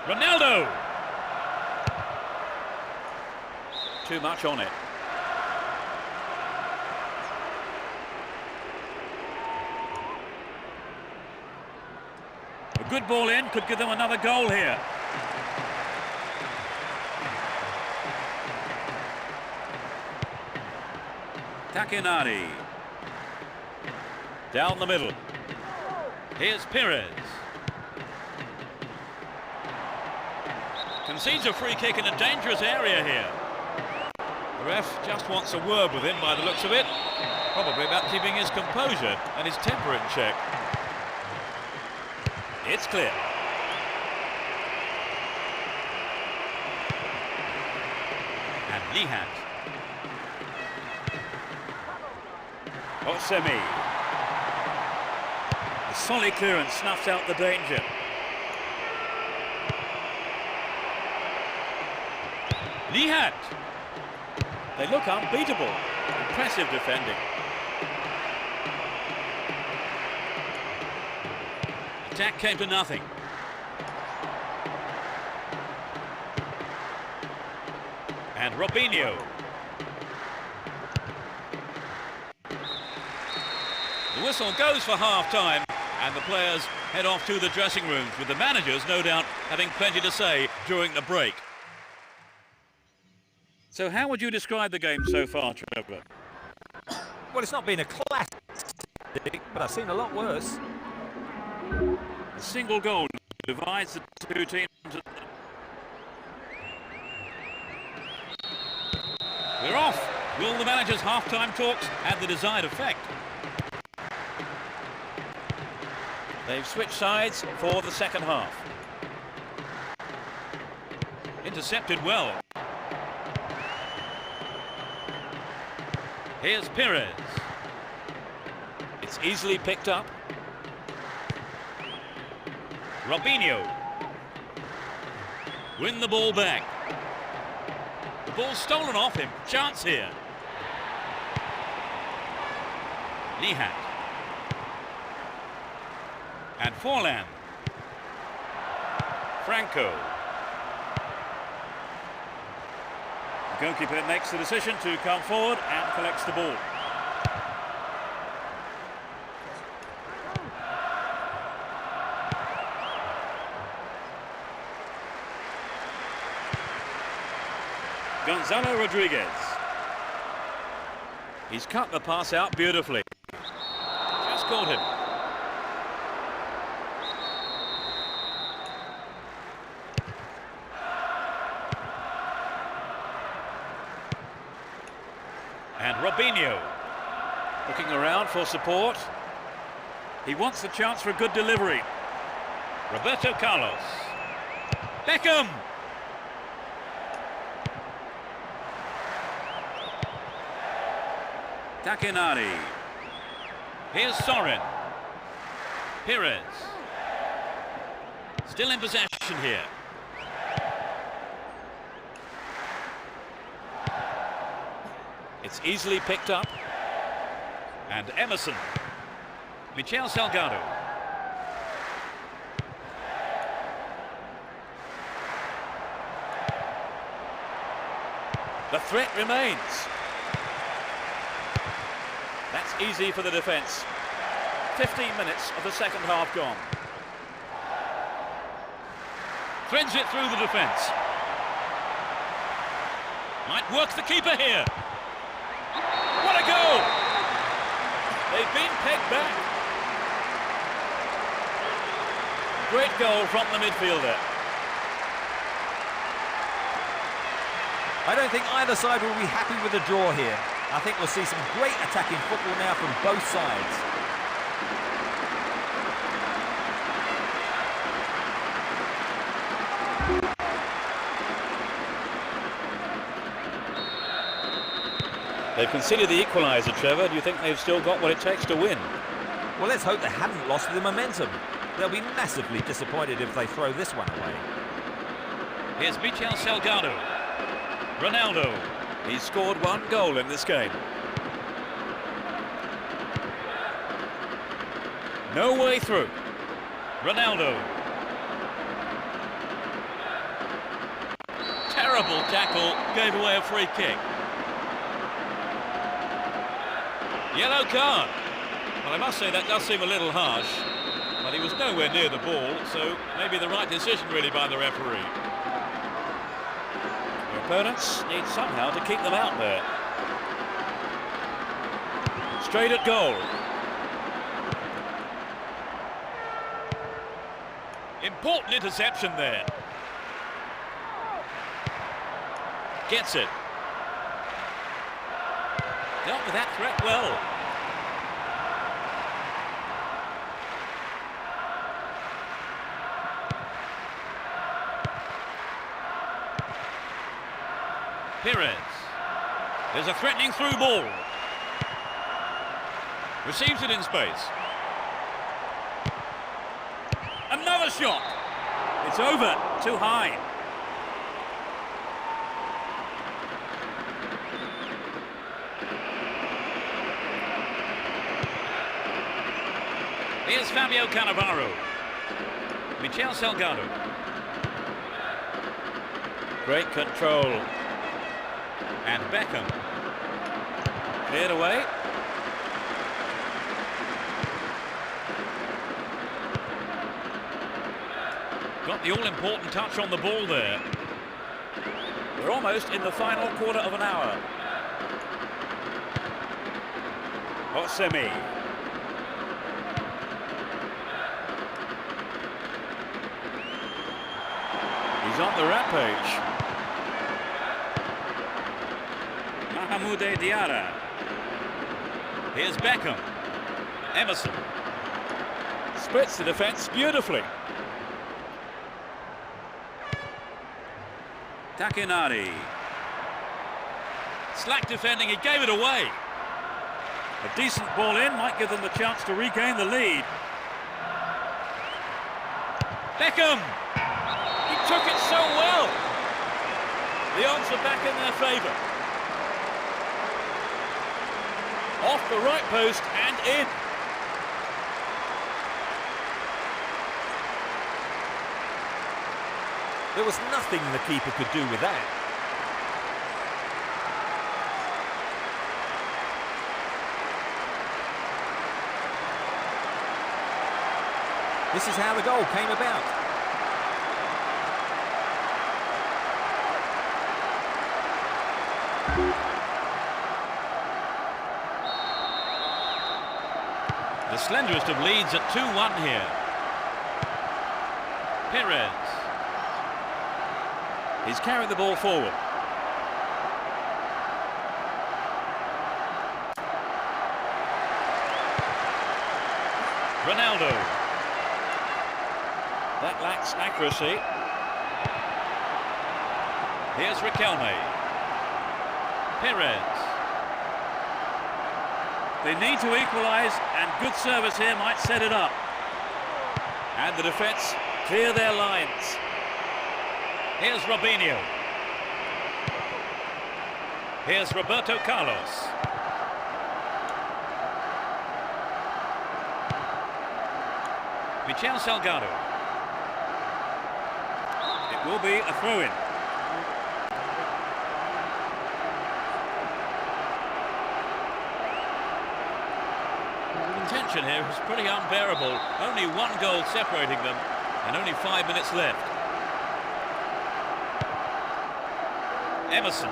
A: Ronaldo. Too much on it. A A good ball in could give them another goal here. Takenari. Down the middle. Here's Pires. Concedes a free kick in a dangerous area here. The ref just wants a word with him by the looks of it. Probably about keeping his composure and his temper in check. It's clear. And Lihat. Otsemi. The solid clearance snuffs out the danger. Lihat. They look unbeatable. Impressive defending. Attack came to nothing. And Robinho. The whistle goes for half-time, and the players head off to the dressing rooms, with the managers, no doubt, having plenty to say during the break. So how would you describe the game so far, Trevor?
B: Well, it's not been a classic, but I've seen a lot worse.
A: A single goal divides the two teams. We're off. Will the manager's half-time talks have the desired effect? They've switched sides for the second half. Intercepted well. Here's Pires. It's easily picked up. Robinho. Win the ball back. The ball's stolen off him. Chance here. Lihat. And Forlan. Franco. The goalkeeper makes the decision to come forward and collects the ball. Gonzalo Rodriguez. He's cut the pass out beautifully. Just caught him. And Robinho looking around for support. He wants the chance for a good delivery. Roberto Carlos. Beckham. Takenari. Here's Sorin. Pires. Still in possession here. It's easily picked up. And Emerson. Michel Salgado. The threat remains. That's easy for the defence. 15 minutes of the second half gone. Threads it through the defence. Might work the keeper here. What a goal! They've been pegged back. Great goal from the midfielder.
B: I don't think either side will be happy with the draw here. I think we'll see some great attacking football now from both sides.
A: They've conceded the equaliser, Trevor. Do you think they've still got what it takes to win?
B: Well, let's hope they haven't lost the momentum. They'll be massively disappointed if they throw this one away.
A: Here's Michel Salgado. Ronaldo. He's scored one goal in this game. No way through. Ronaldo. Terrible tackle, gave away a free kick. Yellow card. Well, I must say that does seem a little harsh. Well, he was nowhere near the ball, so maybe the right decision really by the referee. The opponents need somehow to keep them out there. Straight at goal. Important interception there. Gets it. Dealt with that threat well. Pires. There's a threatening through ball. Receives it in space. Another shot. It's over. Too high. Here's Fabio Cannavaro. Michel Salgado. Great control. And Beckham. Cleared away. Got the all-important touch on the ball there. We're almost in the final quarter of an hour. Orsemi. He's on the rampage. Mahmoud Diarra. Here's Beckham. Emerson. Splits the defence beautifully. Takenari. Slack defending, he gave it away. A decent ball in might give them the chance to regain the lead. Beckham! He took it so well. The odds are back in their favour. Off the right post and in.
B: There was nothing the keeper could do with that. This is how the goal came about.
A: The slenderest of leads at 2-1 here. Pires. He's carried the ball forward. Ronaldo. That lacks accuracy. Here's Riquelme. Pires. They need to equalise, and good service here might set it up. And the defence clear their lines. Here's Robinho. Here's Roberto Carlos. Michel Salgado. It will be a throw-in. The tension here is pretty unbearable. Only one goal separating them, and only 5 minutes left. Emerson.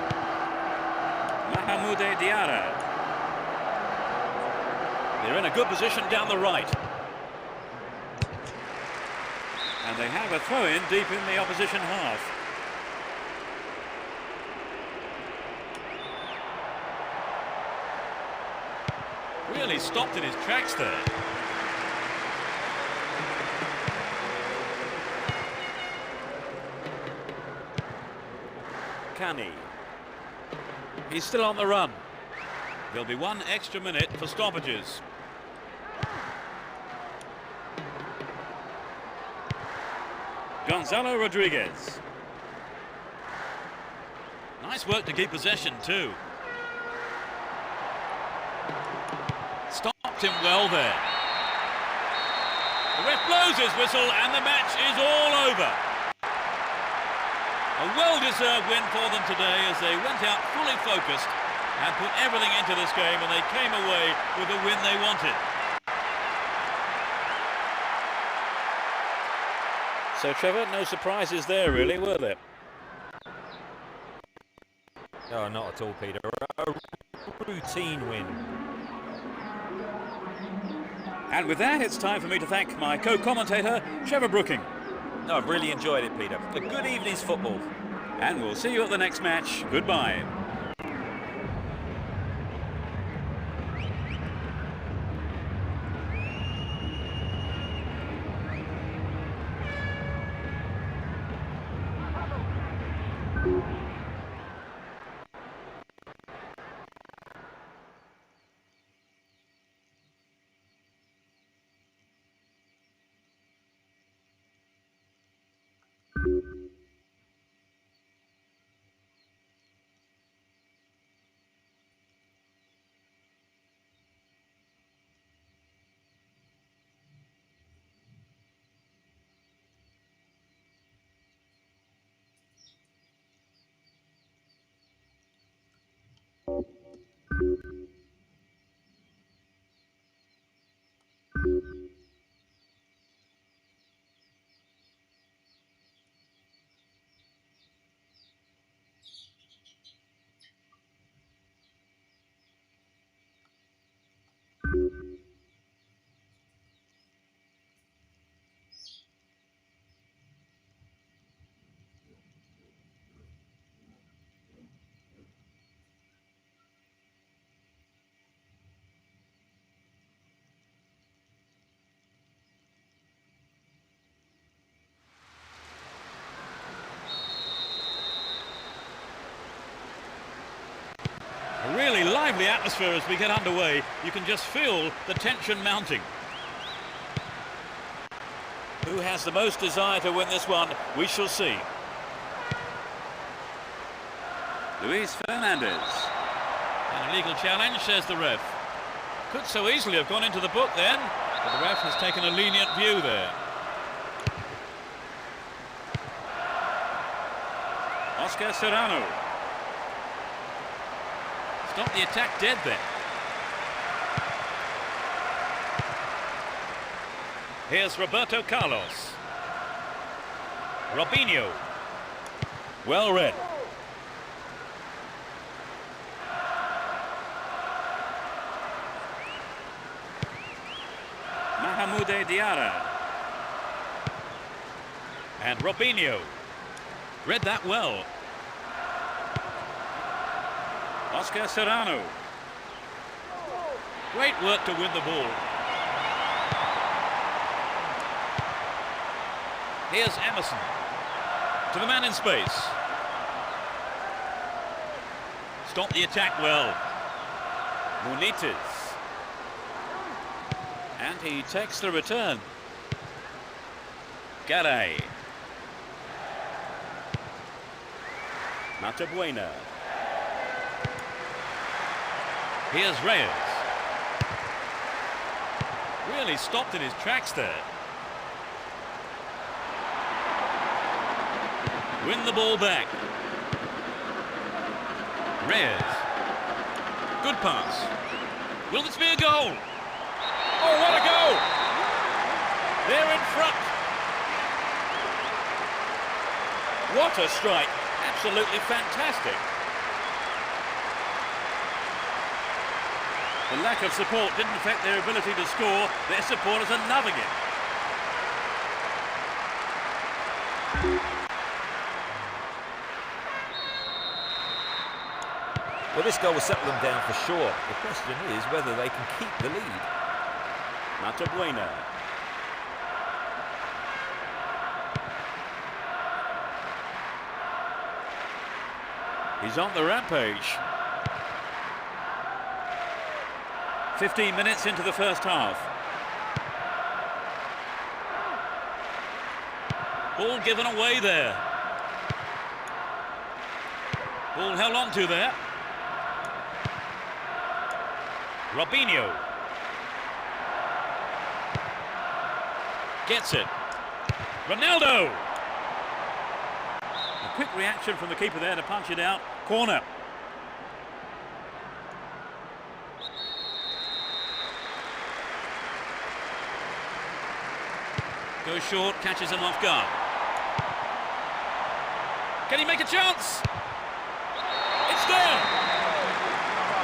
A: Mahmoud Diarra. They're in a good position down the right. And they have a throw-in deep in the opposition half. Really stopped in his tracks there. Cani. He's still on the run. There'll be 1 extra minute for stoppages. Gonzalo Rodriguez. Nice work to keep possession too. Stopped him well there. The ref blows his whistle and the match is all over. A well-deserved win for them today as they went out fully focused and put everything into this game, and they came away with the win they wanted. So, Trevor, no surprises there, really, were there?
B: No, not at all, Peter. A routine win.
A: And with that, it's time for me to thank my co-commentator, Trevor Brooking.
B: No, I've really enjoyed it, Peter. A good evening's football.
A: And we'll see you at the next match. Goodbye. A really lively atmosphere as we get underway. You can just feel the tension mounting. Who has the most desire to win this one? We shall see. Luis Fernandez. An illegal challenge, says the ref. Could so easily have gone into the book then, but the ref has taken a lenient view there. Oscar Serrano. Stop the attack dead then. Here's Roberto Carlos. Robinho. Well read. Mahmoud Diarra. And Robinho. Read that well. Oscar Serrano. Great work to win the ball. Here's Emerson. To the man in space. Stop the attack well. Munites. And he takes the return. Garay. Matabuena. Here's Reyes. Really stopped in his tracks there. Win the ball back. Reyes. Good pass. Will this be a goal? Oh, what a goal! They're in front. What a strike. Absolutely fantastic. The lack of support didn't affect their ability to score. Their supporters are loving it.
B: Well, this goal will settle them down for sure. The question is whether they can keep the lead.
A: Matabuena. He's on the rampage. 15 minutes into the first half. Ball given away there. Ball held on to there. Robinho. Gets it. Ronaldo. A quick reaction from the keeper there to punch it out. Corner. Goes short, catches him off guard. Can he make a chance? It's there!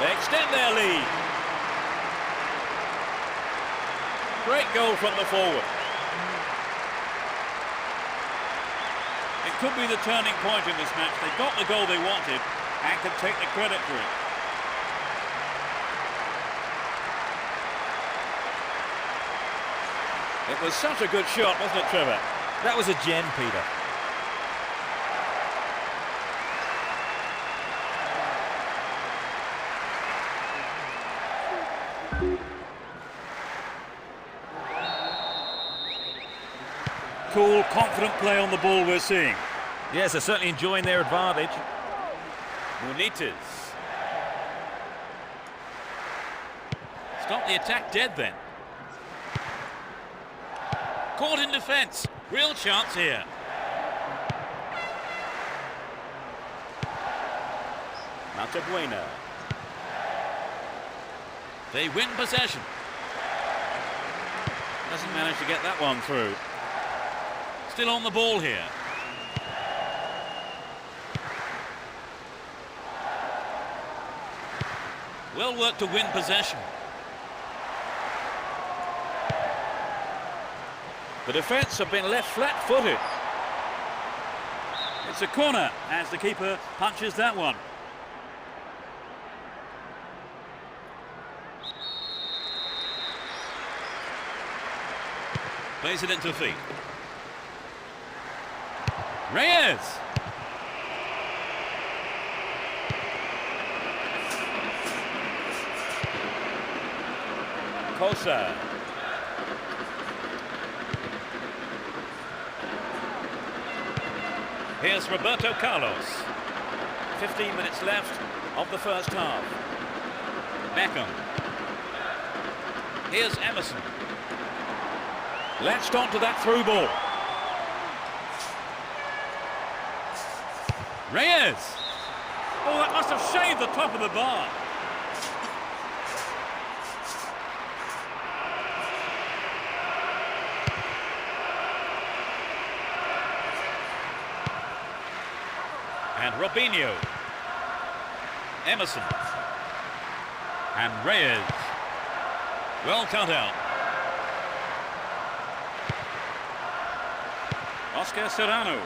A: They extend their lead. Great goal from the forward. It could be the turning point in this match. They got the goal they wanted and can take the credit for it. It was such a good shot, wasn't it, Trevor?
B: That was a gem, Peter.
A: Cool, confident play on the ball we're seeing.
B: Yes, they're certainly enjoying their advantage.
A: Munites. Stop the attack dead then. Caught in defence. Real chance here. Maltabuena. They win possession. Doesn't manage to get that one through. Still on the ball here. Well worked to win possession. The defence have been left flat-footed. It's a corner as the keeper punches that one. Plays it into feet. Reyes! Kosa. Here's Roberto Carlos. 15 minutes left of the first half. Beckham. Here's Emerson. Latched onto that through ball. Reyes! Oh, that must have shaved the top of the bar. And Robinho. Emerson. And Reyes. Well cut out. Oscar Serrano.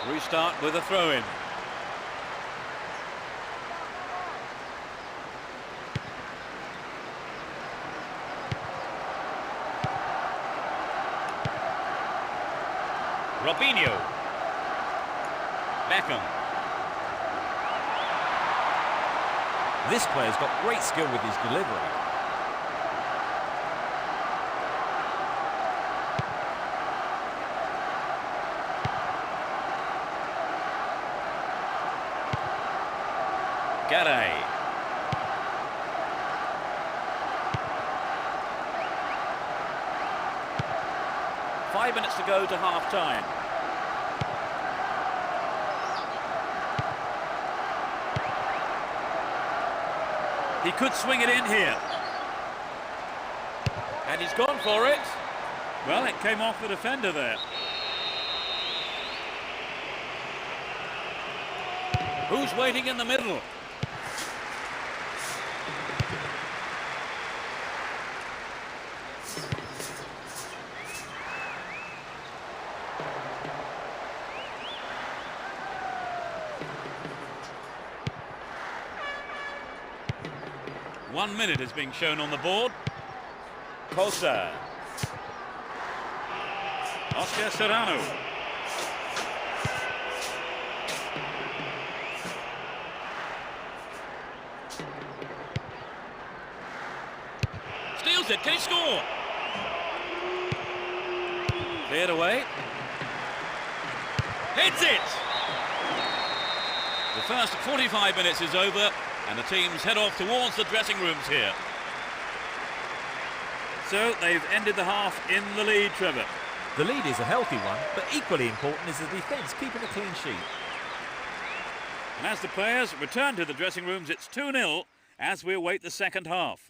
A: Restart with a throw-in. Robinho. Beckham.
B: This player's got great skill with his delivery.
A: Garay. Five minutes to go to half-time. He could swing it in here. And he's gone for it. Well, it came off the defender there. Who's waiting in the middle? One minute is being shown on the board. Kosa. Oscar Serrano. Steals it. Can he score? Cleared away. Hits it! The first 45 minutes is over. And the teams head off towards the dressing rooms here. So they've ended the half in the lead, Trevor.
B: The lead is a healthy one, but equally important is the defence, keeping a clean sheet.
A: And as the players return to the dressing rooms, it's 2-0 as we await the second half.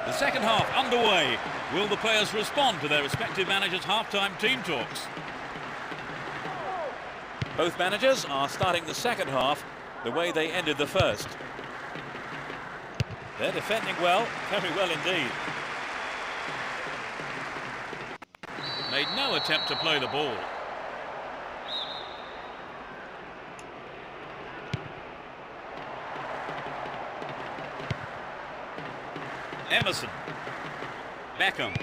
A: The second half underway. Will the players respond to their respective managers' half-time team talks? Both managers are starting the second half the way they ended the first. They're defending well, very well indeed. Made no attempt to play the ball. Emerson. Beckham.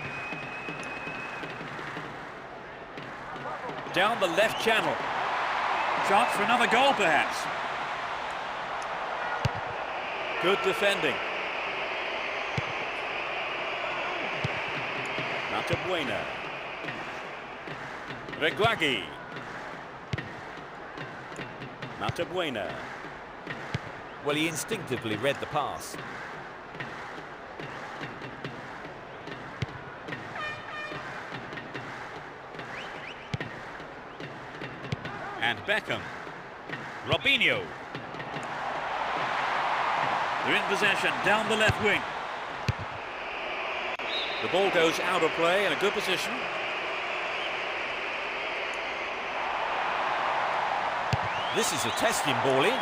A: Down the left channel. Chance for another goal perhaps. Good defending. Matabuena. Reguagui. Matabuena.
B: Well, he instinctively read the pass.
A: And Beckham. Robinho. They're in possession down the left wing. The ball goes out of play in a good position.
B: This is a testing ball in.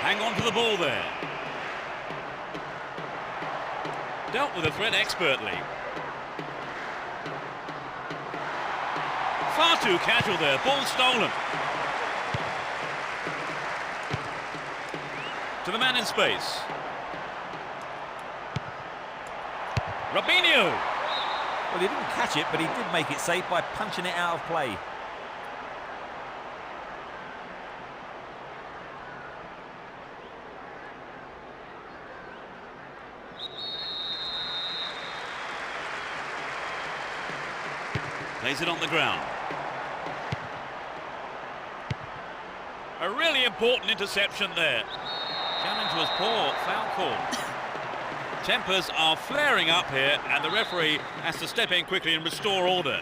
A: Hang on to the ball there. Dealt with the threat expertly. Far too casual there, ball stolen. To the man in space. Robinho.
B: Well, he didn't catch it, but he did make it safe by punching it out of play.
A: Plays it on the ground. A really important interception there. Challenge was poor, foul call. Tempers are flaring up here and the referee has to step in quickly and restore order.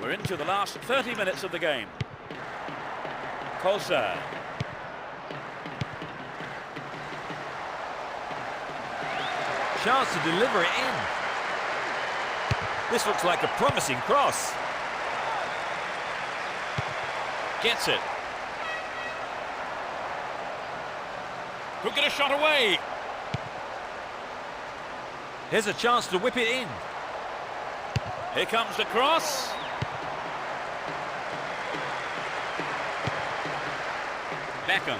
A: We're into the last 30 minutes of the game. Kosa.
B: Chance to deliver it in. This looks like a promising cross.
A: Gets it. Could get a shot away.
B: Here's a chance to whip it in.
A: Here comes the cross. Beckham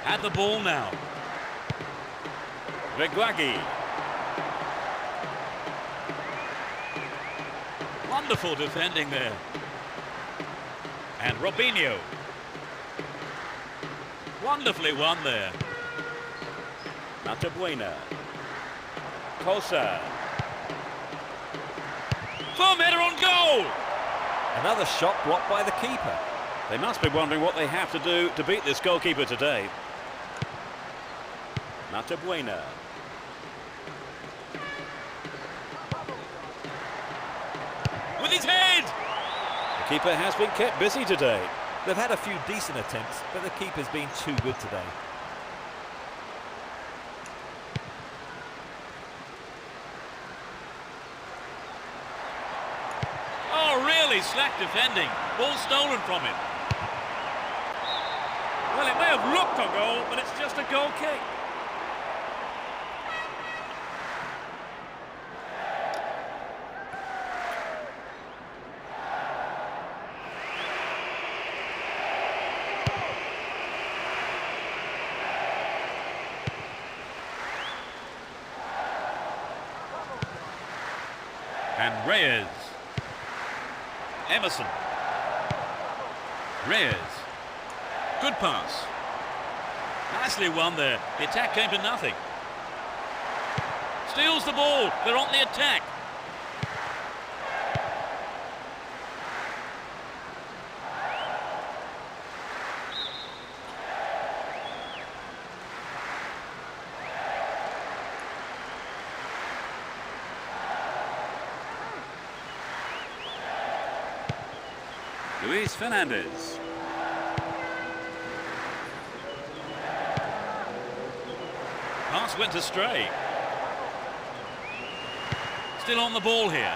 A: had the ball now. Reguagui. Wonderful defending there. And Robinho. Wonderfully won there. Notabuena. Kosa. Firm header on goal!
B: Another shot blocked by the keeper.
A: They must be wondering what they have to do to beat this goalkeeper today. Notabuena. With his head! The keeper has been kept busy today.
B: They've had a few decent attempts, but the keeper's been too good today.
A: Oh, really slack defending. Ball stolen from him. Well, it may have looked a goal, but it's just a goal kick. And Reyes. Emerson. Reyes. Good pass. Nicely won there. The attack came to nothing. Steals the ball. They're on the attack. Luis Fernandez. Pass went astray. Still on the ball here.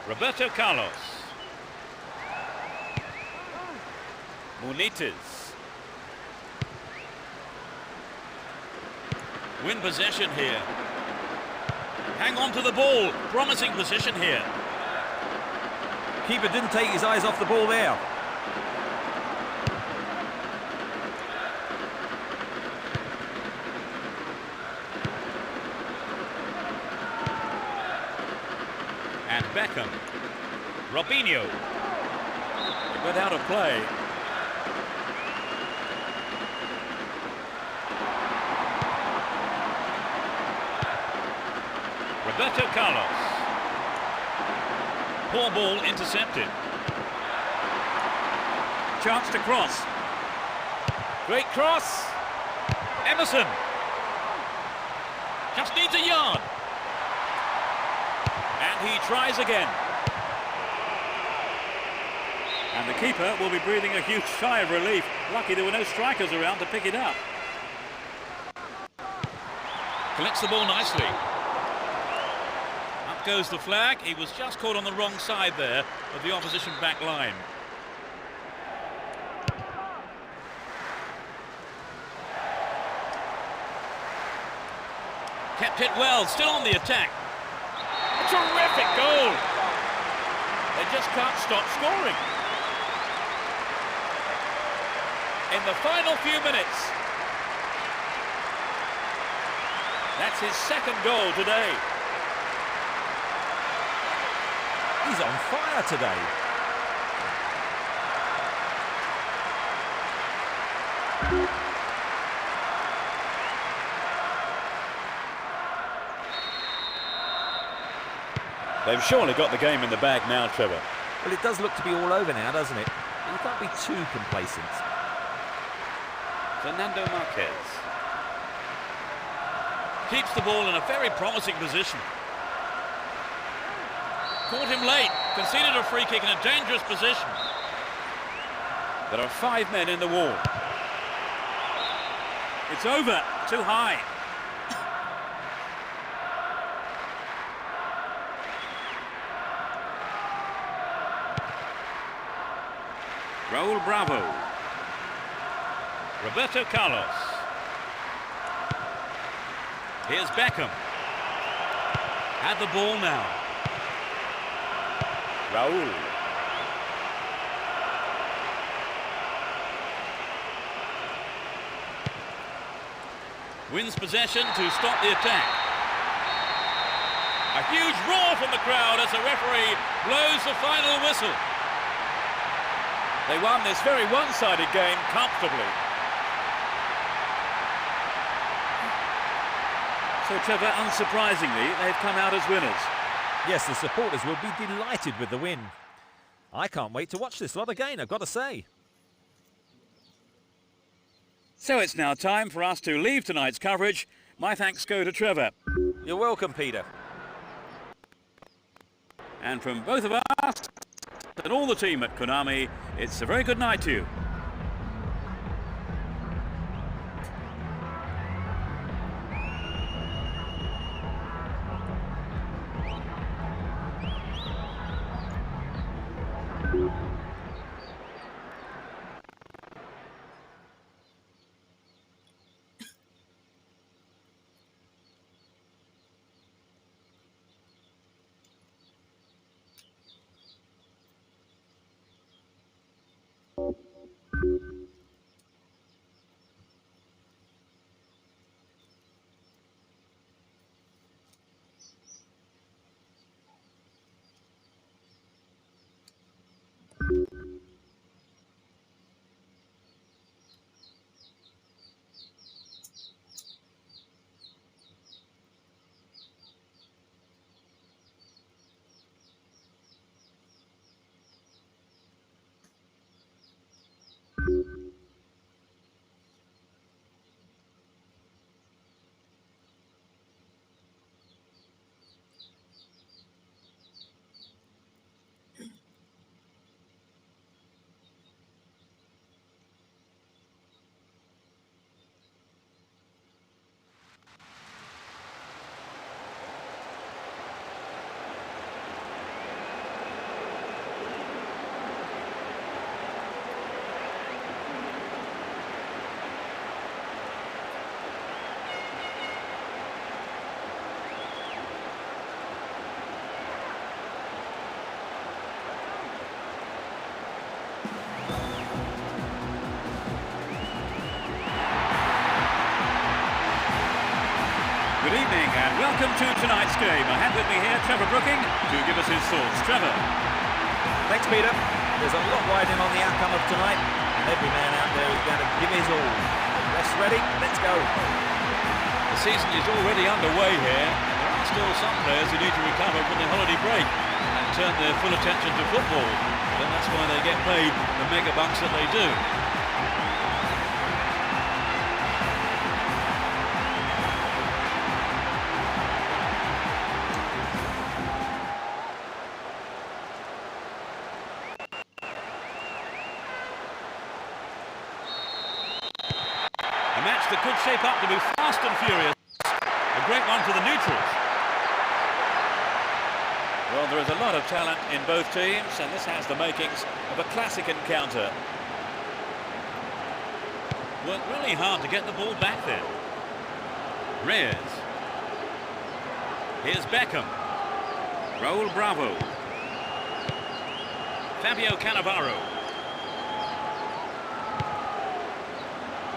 A: Roberto Carlos. Munites. Win possession here. Hang on to the ball. Promising position here.
B: Keeper didn't take his eyes off the ball there.
A: And Beckham. Robinho. It went out of play. Roberto Carlos. Poor ball intercepted. Chance to cross. Great cross. Emerson. Just needs a yard. And he tries again. And the keeper will be breathing a huge sigh of relief. Lucky there were no strikers around to pick it up. Collects the ball nicely. Up goes the flag. He was just caught on the wrong side there of the opposition back line. Kept it well, still on the attack. A terrific goal. They just can't stop scoring. In the final few minutes. That's his second goal today.
B: He's on fire today.
A: They've surely got the game in the bag now, Trevor.
B: Well, it does look to be all over now, doesn't it? You can't be too complacent.
A: Fernando Marquez. Keeps the ball in a very promising position. Caught him late. Conceded a free kick in a dangerous position. There are 5 men in the wall. It's over. Too high. Raul Bravo. Roberto Carlos. Here's Beckham. Had the ball now. Raul. Wins possession to stop the attack. A A huge roar from the crowd as the referee blows the final whistle. They won this very one-sided game comfortably. So, Trevor, unsurprisingly, they've come out as winners.
B: Yes, the supporters will be delighted with the win. I can't wait to watch this lot again, I've got to say.
A: So it's now time for us to leave tonight's coverage. My thanks go to Trevor.
B: You're welcome, Peter.
A: And from both of us and all the team at Konami, it's a very good night to you. Good evening and welcome to tonight's game. I have with me here Trevor Brooking to give us his thoughts. Trevor.
B: Thanks, Peter. There's a lot riding on the outcome of tonight, and every man out there is going to give his all. The ref's ready, let's go.
A: The season is already underway here, and there are still some players who need to recover from the holiday break and turn their full attention to football. And that's why they get paid the mega bucks that they do. Match that could shape up to be fast and furious. A great one for the neutrals. Well, there is a lot of talent in both teams, and this has the makings of a classic encounter. Worked really hard to get the ball back there. Reyes. Here's Beckham. Raul Bravo. Fabio Cannavaro.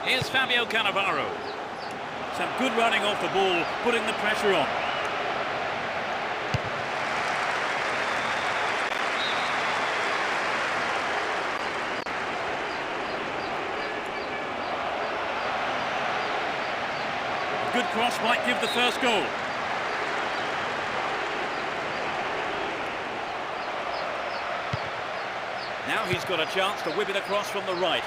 A: Here's Fabio Cannavaro. Some good running off the ball, putting the pressure on. A good cross might give the first goal. Now he's got a chance to whip it across from the right.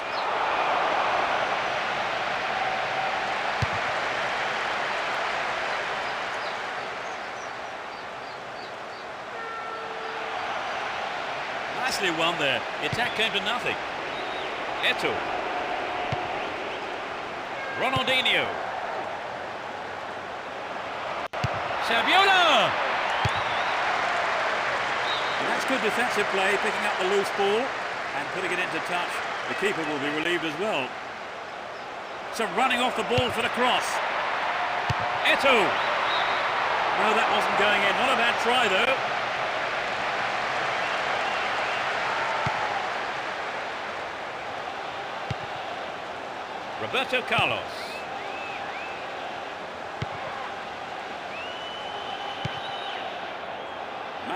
A: Nicely won there. The attack came to nothing. Eto'o. Ronaldinho. Saviola! And that's good defensive play, picking up the loose ball and putting it into touch. The keeper will be relieved as well. Some running off the ball for the cross. Eto'o! No, that wasn't going in. Not a bad try, though. Roberto Carlos.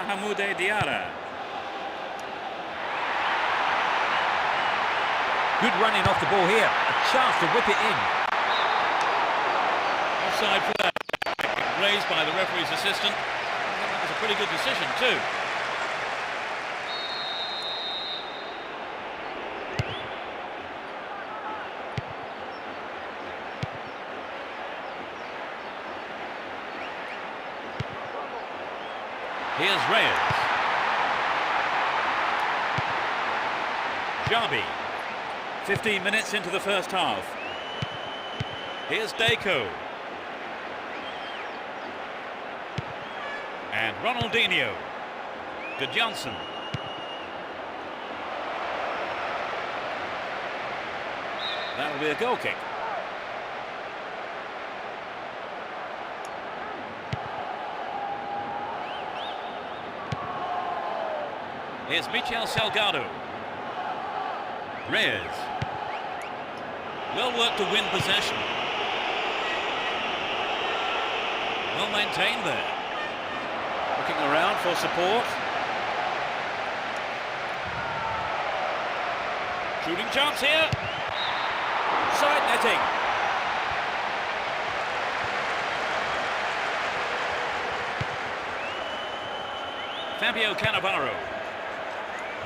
A: Mahamoude Diarra.
B: Good running off the ball here. A chance to whip it in.
A: Offside flag raised by the referee's assistant. I think that was a pretty good decision too. Here's Reyes. Xabi. 15 minutes into the first half. Here's Deco. And Ronaldinho. Gudjohnsen. That'll be a goal kick. Here's Michel Salgado. Reyes. Well worked to win possession. Well maintained there. Looking around for support. Shooting chance here. Side netting. Fabio Cannavaro.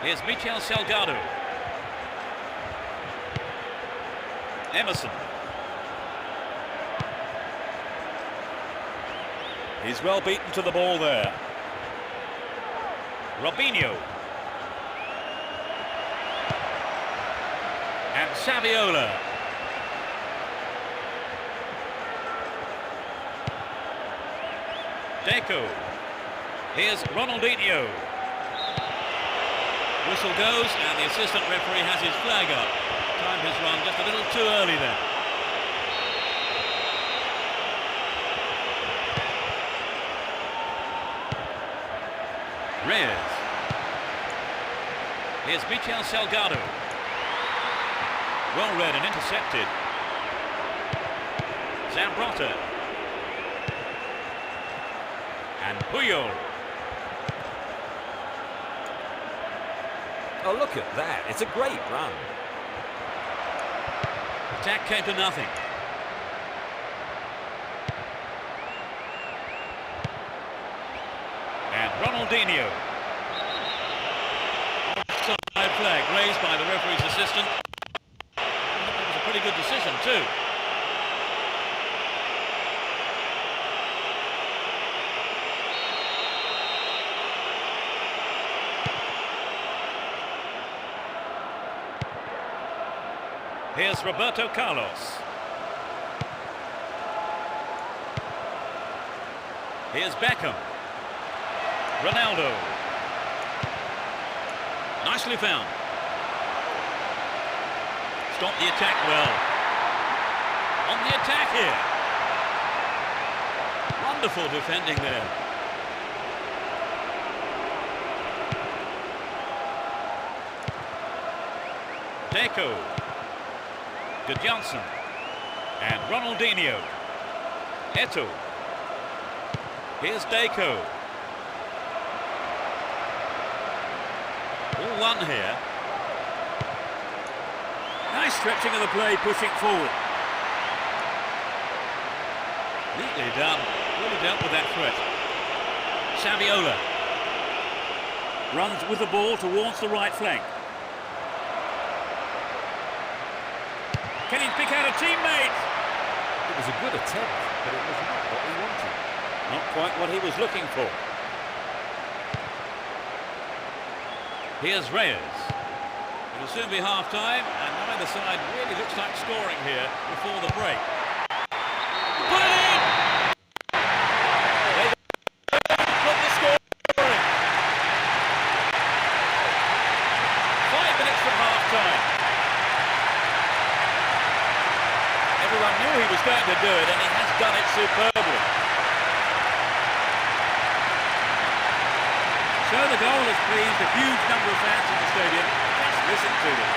A: Here's Michel Salgado. Emerson. He's well beaten to the ball there. Robinho. And Saviola. Deco. Here's Ronaldinho. Whistle goes and the assistant referee has his flag up. Time has run just a little too early there. Reyes. Here's Michel Salgado. Well read and intercepted. Zambrotta. And Puyol.
B: Oh, look at that. It's a great run.
A: Attack came to nothing. And Ronaldinho. Offside flag raised by the referee's assistant. I think that was a pretty good decision too. Here's Roberto Carlos. Here's Beckham. Ronaldo. Nicely found. Stop the attack well. On the attack here. Wonderful defending there. Deco. Gudjohnsen. And Ronaldinho. Eto'o. Here's Deco. All one here. Nice stretching of the play, pushing forward. Neatly done. Really dealt with that threat. Saviola. Runs with the ball towards the right flank. Can he pick out a teammate?
B: It was a good attempt, but it was not what he wanted.
A: Not quite what he was looking for. Here's Reyes. It'll soon be half-time, and neither side really looks like scoring here before the break. Put it in! They put the scoring. 5 minutes from half-time. Everyone knew he was going to do it, and he has done it superbly. So the goal has pleased a huge number of fans in the stadium. Let's listen to them.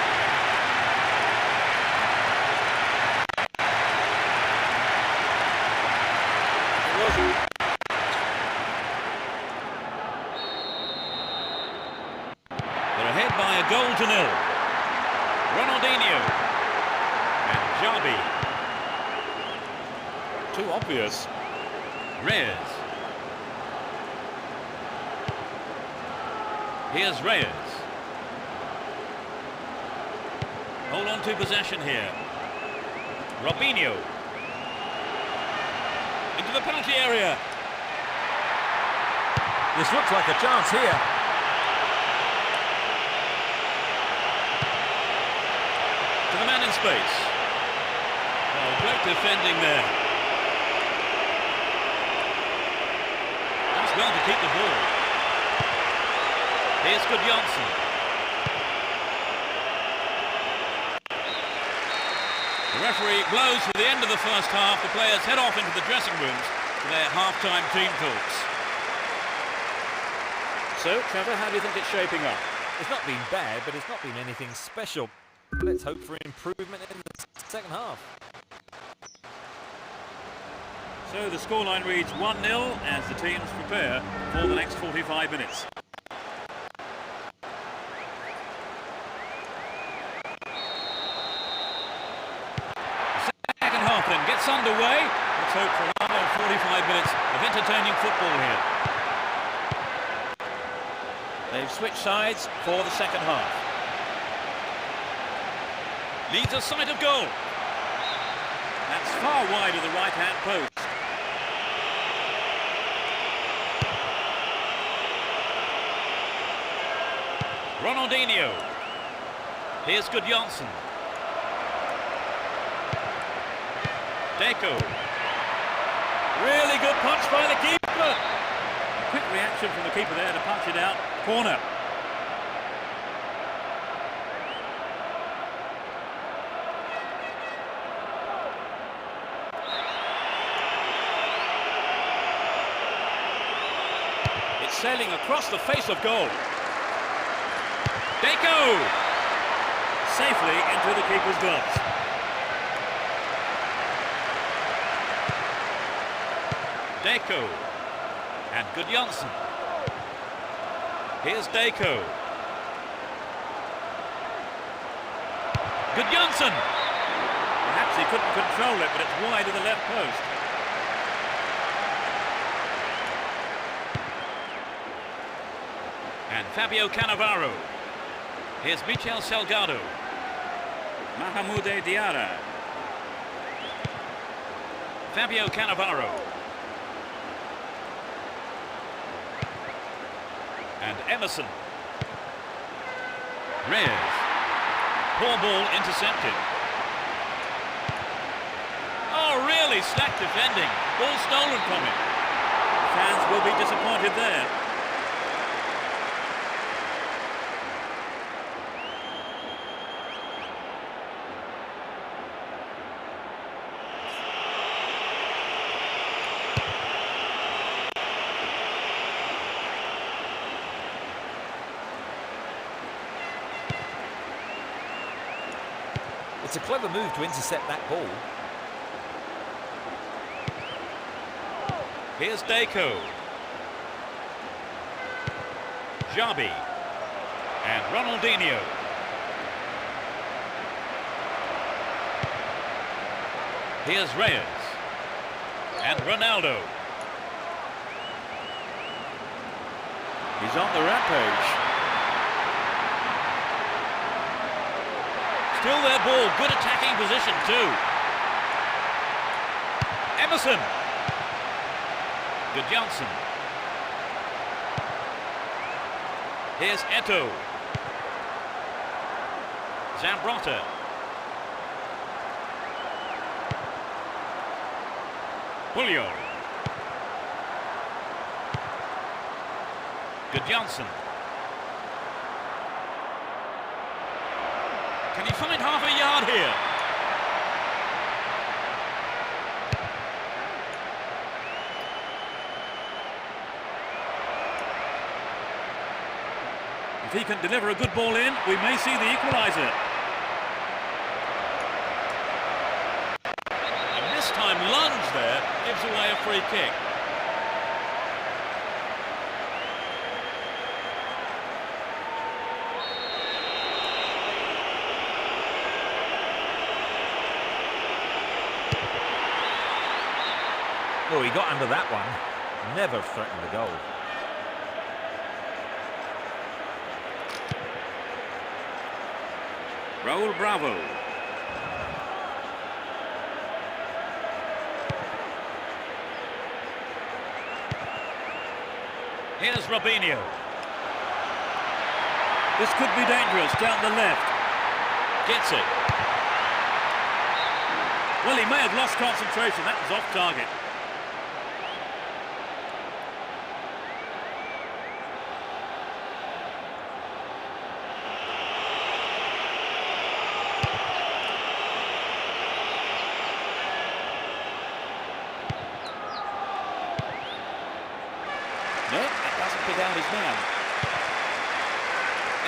A: They're ahead by a goal to nil. Ronaldinho and Xabi.
B: Too obvious.
A: Reyes. Here's Reyes. Hold on to possession here. Robinho. Into the penalty area.
B: This looks like a chance here.
A: To the man in space. Oh, great defending there. That's well to keep the ball. Here's Gudjohnsen. The referee blows for the end of the first half. The players head off into the dressing rooms for their half-time team talks. So, Trevor, how do you think it's shaping up?
B: It's not been bad, but it's not been anything special. Let's hope for improvement in the second half.
A: So the scoreline reads 1-0 as the teams prepare for the next 45 minutes. Second half then gets underway. Let's hope for another 45 minutes of entertaining football here. They've switched sides for the second half. Leads a sight of goal. That's far wide of the right-hand post. Ronaldinho. Here's Gudjohnsen. Deco. Really good punch by the keeper. A quick reaction from the keeper there to punch it out. Corner. It's sailing across the face of goal. Deco! Safely into the keeper's gloves. Deco. And Gudjohnsen. Here's Deco. Gudjohnsen! Perhaps he couldn't control it, but it's wide of the left post. And Fabio Cannavaro. Here's Michel Salgado. Mahmoud Diarra. Fabio Cannavaro. And Emerson. Reyes. Poor ball intercepted. Oh, really slack defending. Ball stolen from him. Fans will be disappointed there.
B: It's a clever move to intercept that ball.
A: Here's Deco. Xabi. And Ronaldinho. Here's Reyes. And Ronaldo. He's on the rampage. Still their ball, good attacking position too. Emerson. Gudjohnsen. Here's Eto'o. Zambrotta. Puyol. Gudjohnsen. Can he find half a yard here? If he can deliver a good ball in, we may see the equaliser. And this time lunge there gives away a free kick.
B: Oh, he got under that one. Never threatened the goal.
A: Raul Bravo. Here's Robinho. This could be dangerous down the left. Gets it. Well, he may have lost concentration. That was off target. No, that doesn't pick out his man.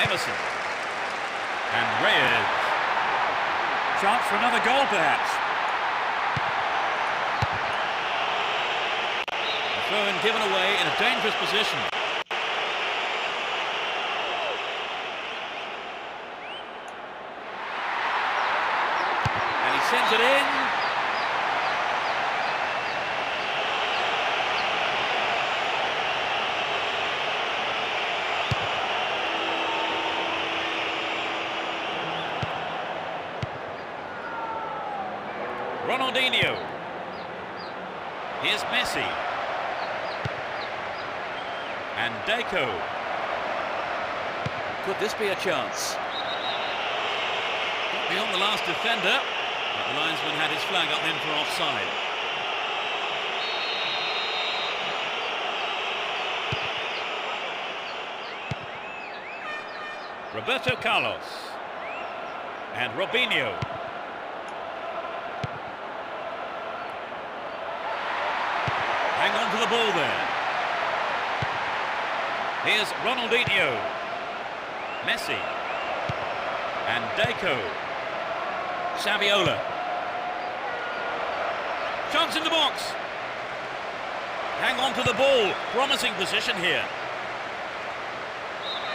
A: Emerson. And Reyes. Chance for another goal, perhaps. A throw-in given away in a dangerous position. And he sends it in. Ronaldinho. Here's Messi. And Deco. Could this be a chance? Got beyond the last defender, but the linesman had his flag up then for offside. Roberto Carlos. And Robinho. Hang on to the ball there. Here's Ronaldinho. Messi. And Deco. Saviola. Chance in the box. Hang on to the ball. Promising position here.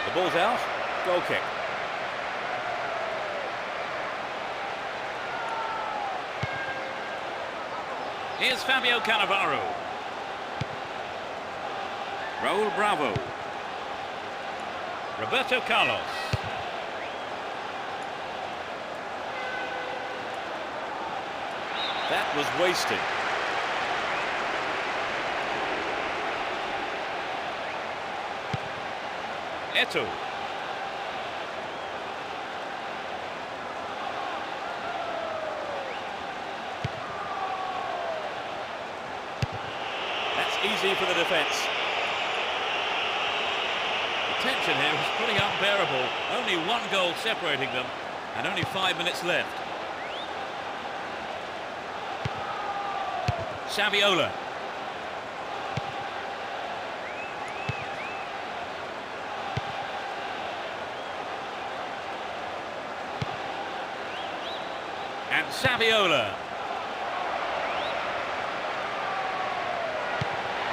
A: The ball's out. Goal kick. Here's Fabio Cannavaro. Raul Bravo. Roberto Carlos. That was wasted. Eto'o. That's easy for the defence. Tension here was pretty unbearable. Only one goal separating them and only 5 minutes left. Saviola. And Saviola.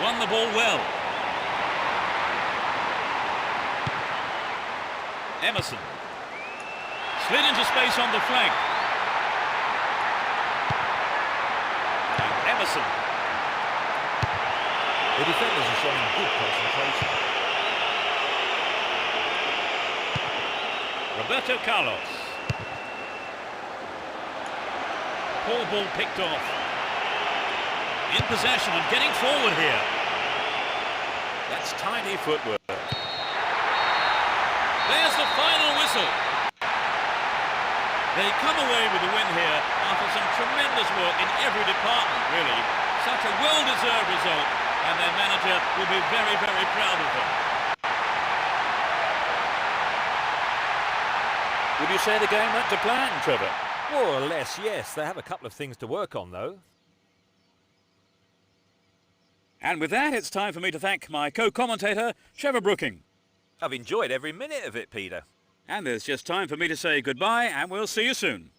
A: Won the ball well. Emerson. Slid into space on the flank. And Emerson.
B: The defenders are showing good concentration.
A: Roberto Carlos. Poor ball picked off. In possession and getting forward here. That's tiny footwork. There's the final whistle. They come away with the win here after some tremendous work in every department, really. Such a well-deserved result, and their manager will be very, very proud of them. Would you say the game went to plan, Trevor?
B: More or less, yes. They have a couple of things to work on, though.
A: And with that, it's time for me to thank my co-commentator, Trevor Brooking.
B: I've enjoyed every minute of it, Peter.
A: And there's just time for me to say goodbye, and we'll see you soon.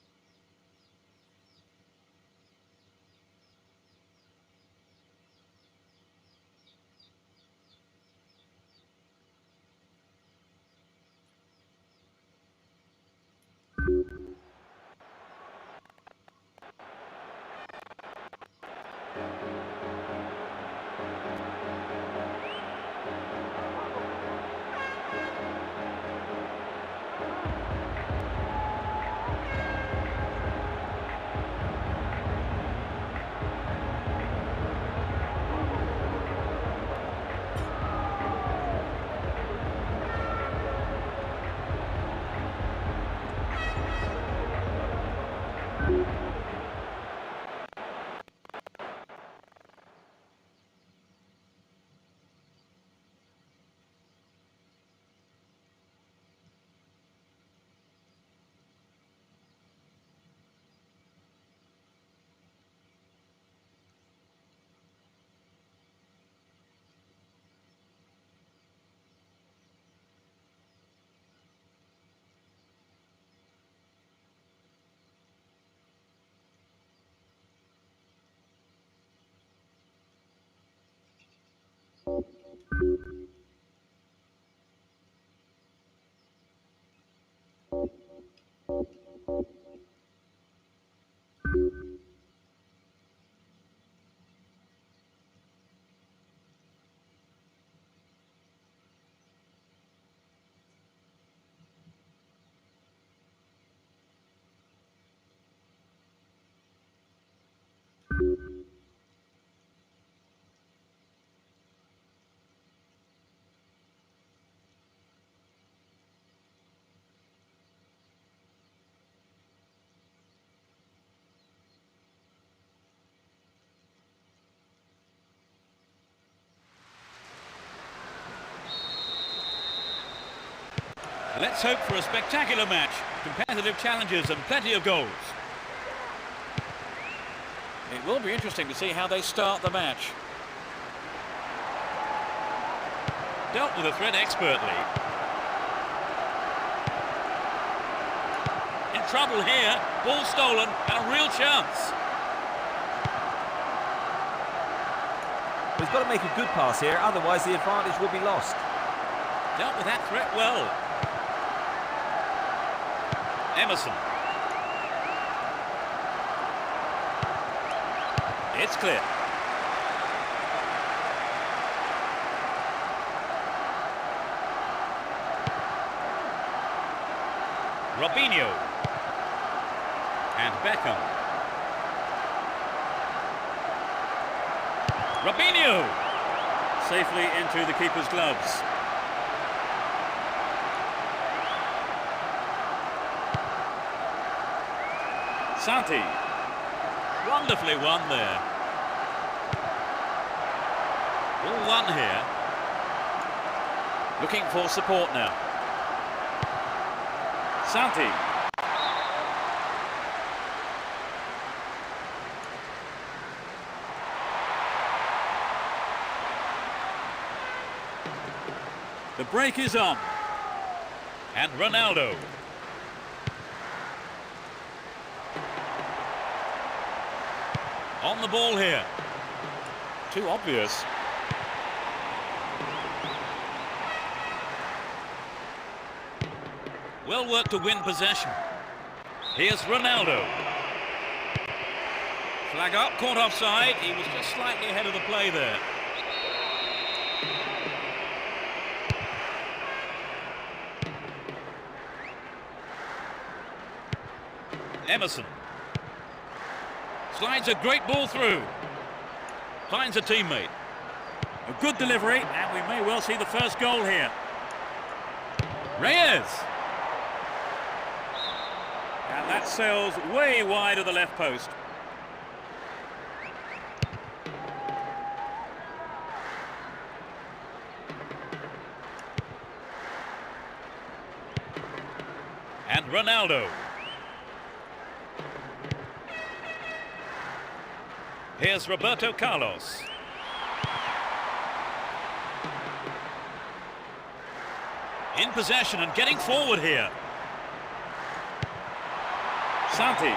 A: Let's hope for a spectacular match, competitive challenges and plenty of goals. It will be interesting to see how they start the match. Dealt with the threat expertly. In trouble here, ball stolen and a real chance.
B: He's got to make a good pass here, otherwise the advantage will be lost.
A: Dealt with that threat well. Emerson. It's clear. Robinho. And Beckham. Robinho! Safely into the keeper's gloves. Santi. Wonderfully won there. All one here. Looking for support now. Santi. The break is on. And Ronaldo. On the ball here. Too obvious. Well worked to win possession. Here's Ronaldo. Flag up, caught offside. He was just slightly ahead of the play there. Emerson. Slides a great ball through. Finds a teammate. A good delivery, and we may well see the first goal here. Reyes. And that sails way wide of the left post. And Ronaldo. Here's Roberto Carlos. In possession and getting forward here. Santi.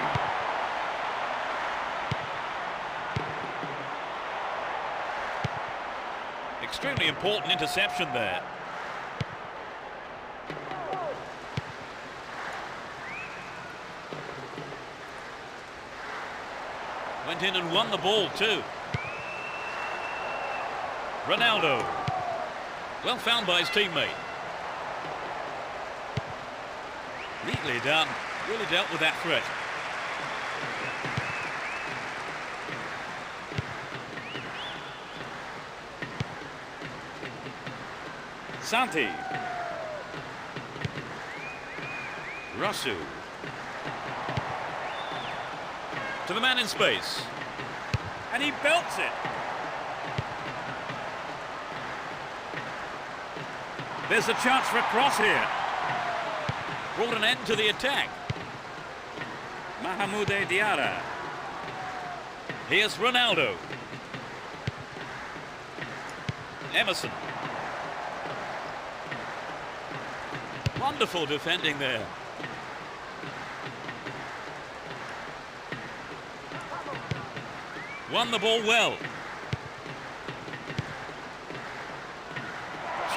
A: Extremely important interception there. Went in and won the ball too. Ronaldo. Well found by his teammate. Neatly done. Really dealt with that threat. Santi. Rasu. To the man in space. And he belts it. There's a chance for a cross here. Brought an end to the attack. Mahmoud Diarra. Here's Ronaldo. Emerson. Wonderful defending there. Won the ball well.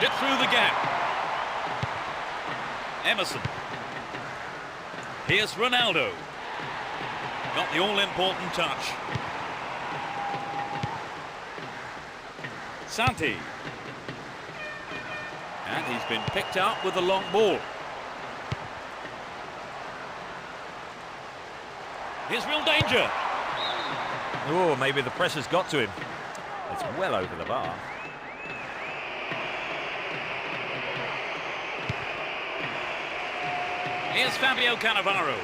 A: it through the gap. Emerson. Here's Ronaldo. Got the all-important touch. Santi. And he's been picked out with the long ball. Here's real danger.
B: Oh, maybe the pressure's got to him. It's well over the bar.
A: Here's Fabio Cannavaro.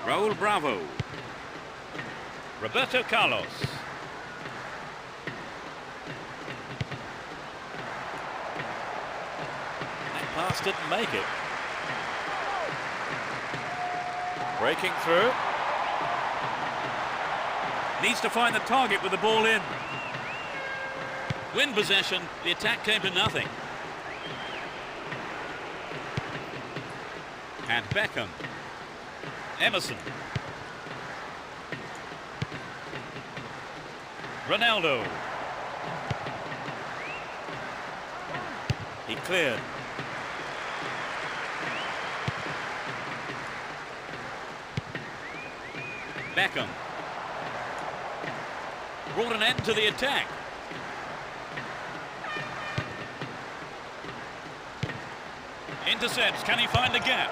A: Raul Bravo. Roberto Carlos. That pass didn't make it. Breaking through. Needs to find the target with the ball in. Win possession, the attack came to nothing. And Beckham. Emerson. Ronaldo. He cleared. Beckham. Brought an end to the attack. Intercepts. Can he find the gap?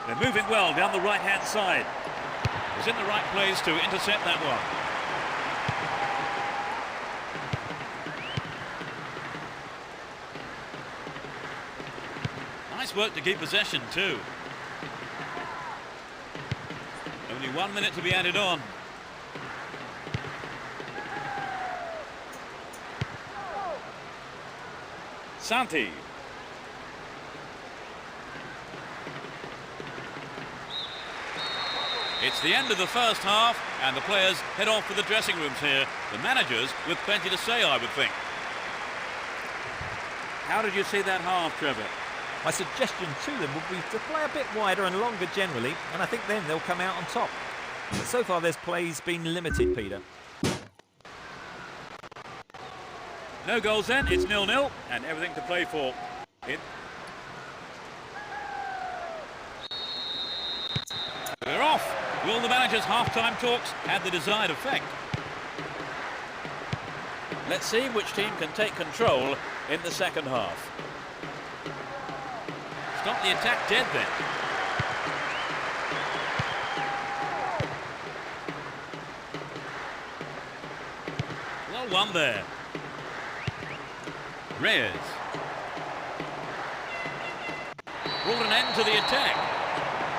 A: They're moving well down the right-hand side. He's in the right place to intercept that one. Nice work to keep possession too. Only 1 minute to be added on. Santi. It's the end of the first half, and the players head off to the dressing rooms here. The managers with plenty to say, I would think. How did you see that half, Trevor?
B: My suggestion to them would be to play a bit wider and longer generally, and I think then they'll come out on top. But so far their play's been limited, Peter.
A: No goals then, it's 0-0, and everything to play for. They're off. Will the manager's half-time talks have the desired effect? Let's see which team can take control in the second half. Stop the attack dead then. Well won there. Reyes. Brought an end to the attack.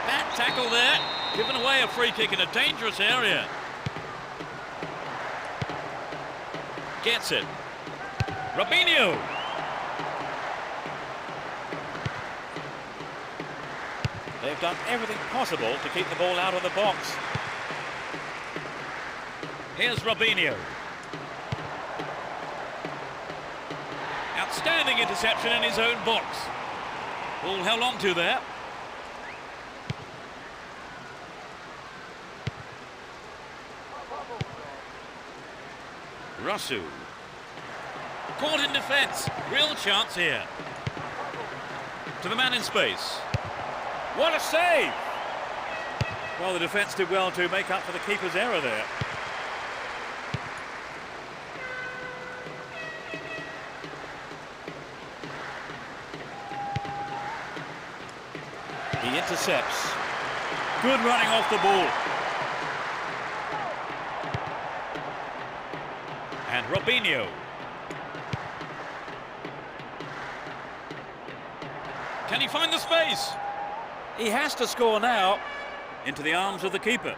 A: Bad tackle there. Given away a free kick in a dangerous area. Gets it. Robinho. They've done everything possible to keep the ball out of the box. Here's Robinho. Outstanding interception in his own box. Ball held on to there. Russu. Caught in defence. Real chance here. To the man in space. What a save! Well, the defence did well to make up for the keeper's error there. He intercepts. Good running off the ball. And Robinho. Can he find the space? He has to score now. Into the arms of the keeper.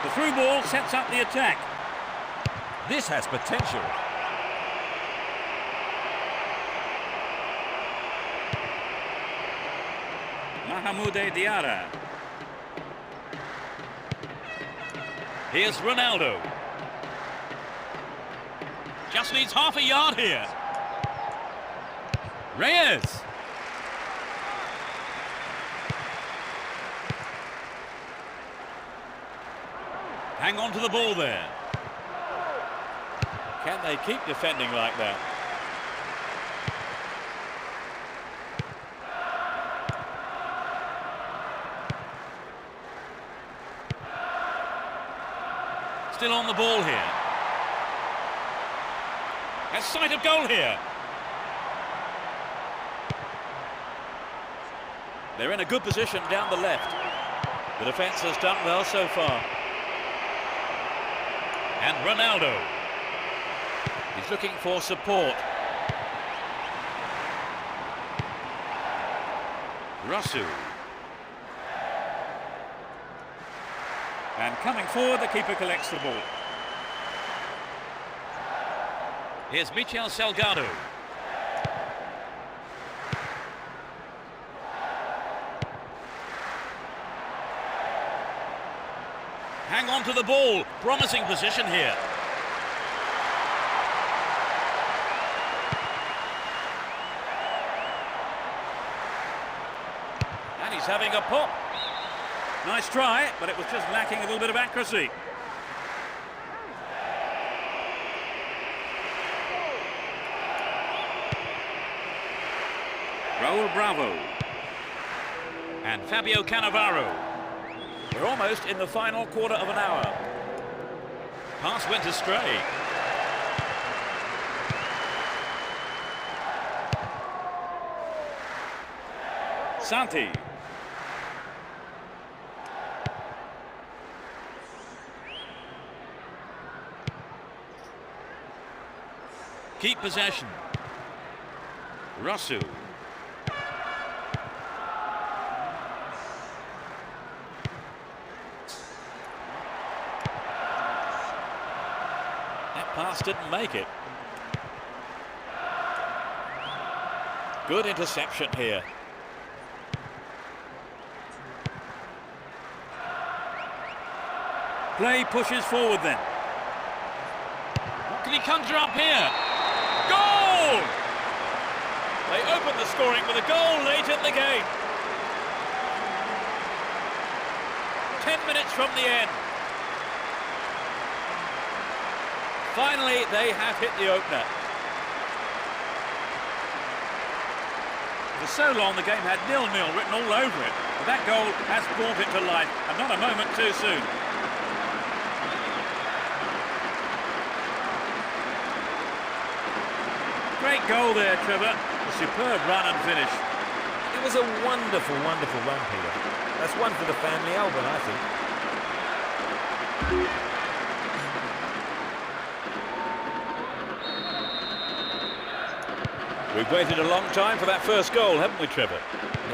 A: The through ball sets up the attack.
B: This has potential.
A: Mahmoud Diarra. Here's Ronaldo. Just needs half a yard here. Reyes. Hang on to the ball there. Can they keep defending like that? Still on the ball here. Has sight of goal here. They're in a good position down the left. The defence has done well so far. And Ronaldo. He's looking for support. Rasu. And coming forward, the keeper collects the ball. Here's Michel Salgado. Hang on to the ball. Promising position here. And he's having a pop. Nice try, but it was just lacking a little bit of accuracy. Raul Bravo. And Fabio Cannavaro. We're almost in the final quarter of an hour. Pass went astray. Santi. Keep possession. Rasu. That pass didn't make it. Good interception here. Play pushes forward then. What can he conjure up here? Goal! They opened the scoring with a goal late in the game. 10 minutes from the end. Finally, they have hit the opener. For so long, the game had 0-0 written all over it. But that goal has brought it to life, and not a moment too soon. Great goal there, Trevor. A superb run and finish.
B: It was a wonderful, wonderful run, Peter. That's one for the family album, I think.
A: We've waited a long time for that first goal, haven't we, Trevor?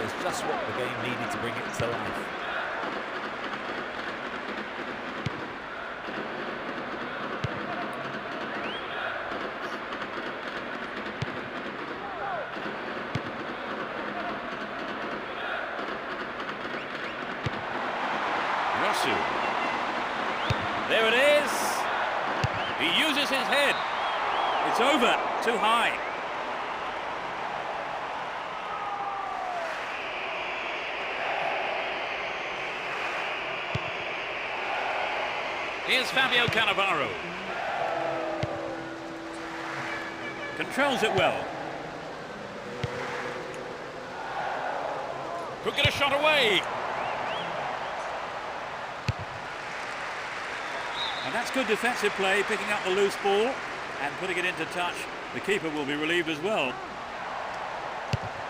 B: It's just what the game needed to bring it to life.
A: There it is. He uses his head. It's over. Too high. Here's Fabio Cannavaro. Controls it well. Could get a shot away. And that's good defensive play, picking up the loose ball and putting it into touch. The keeper will be relieved as well.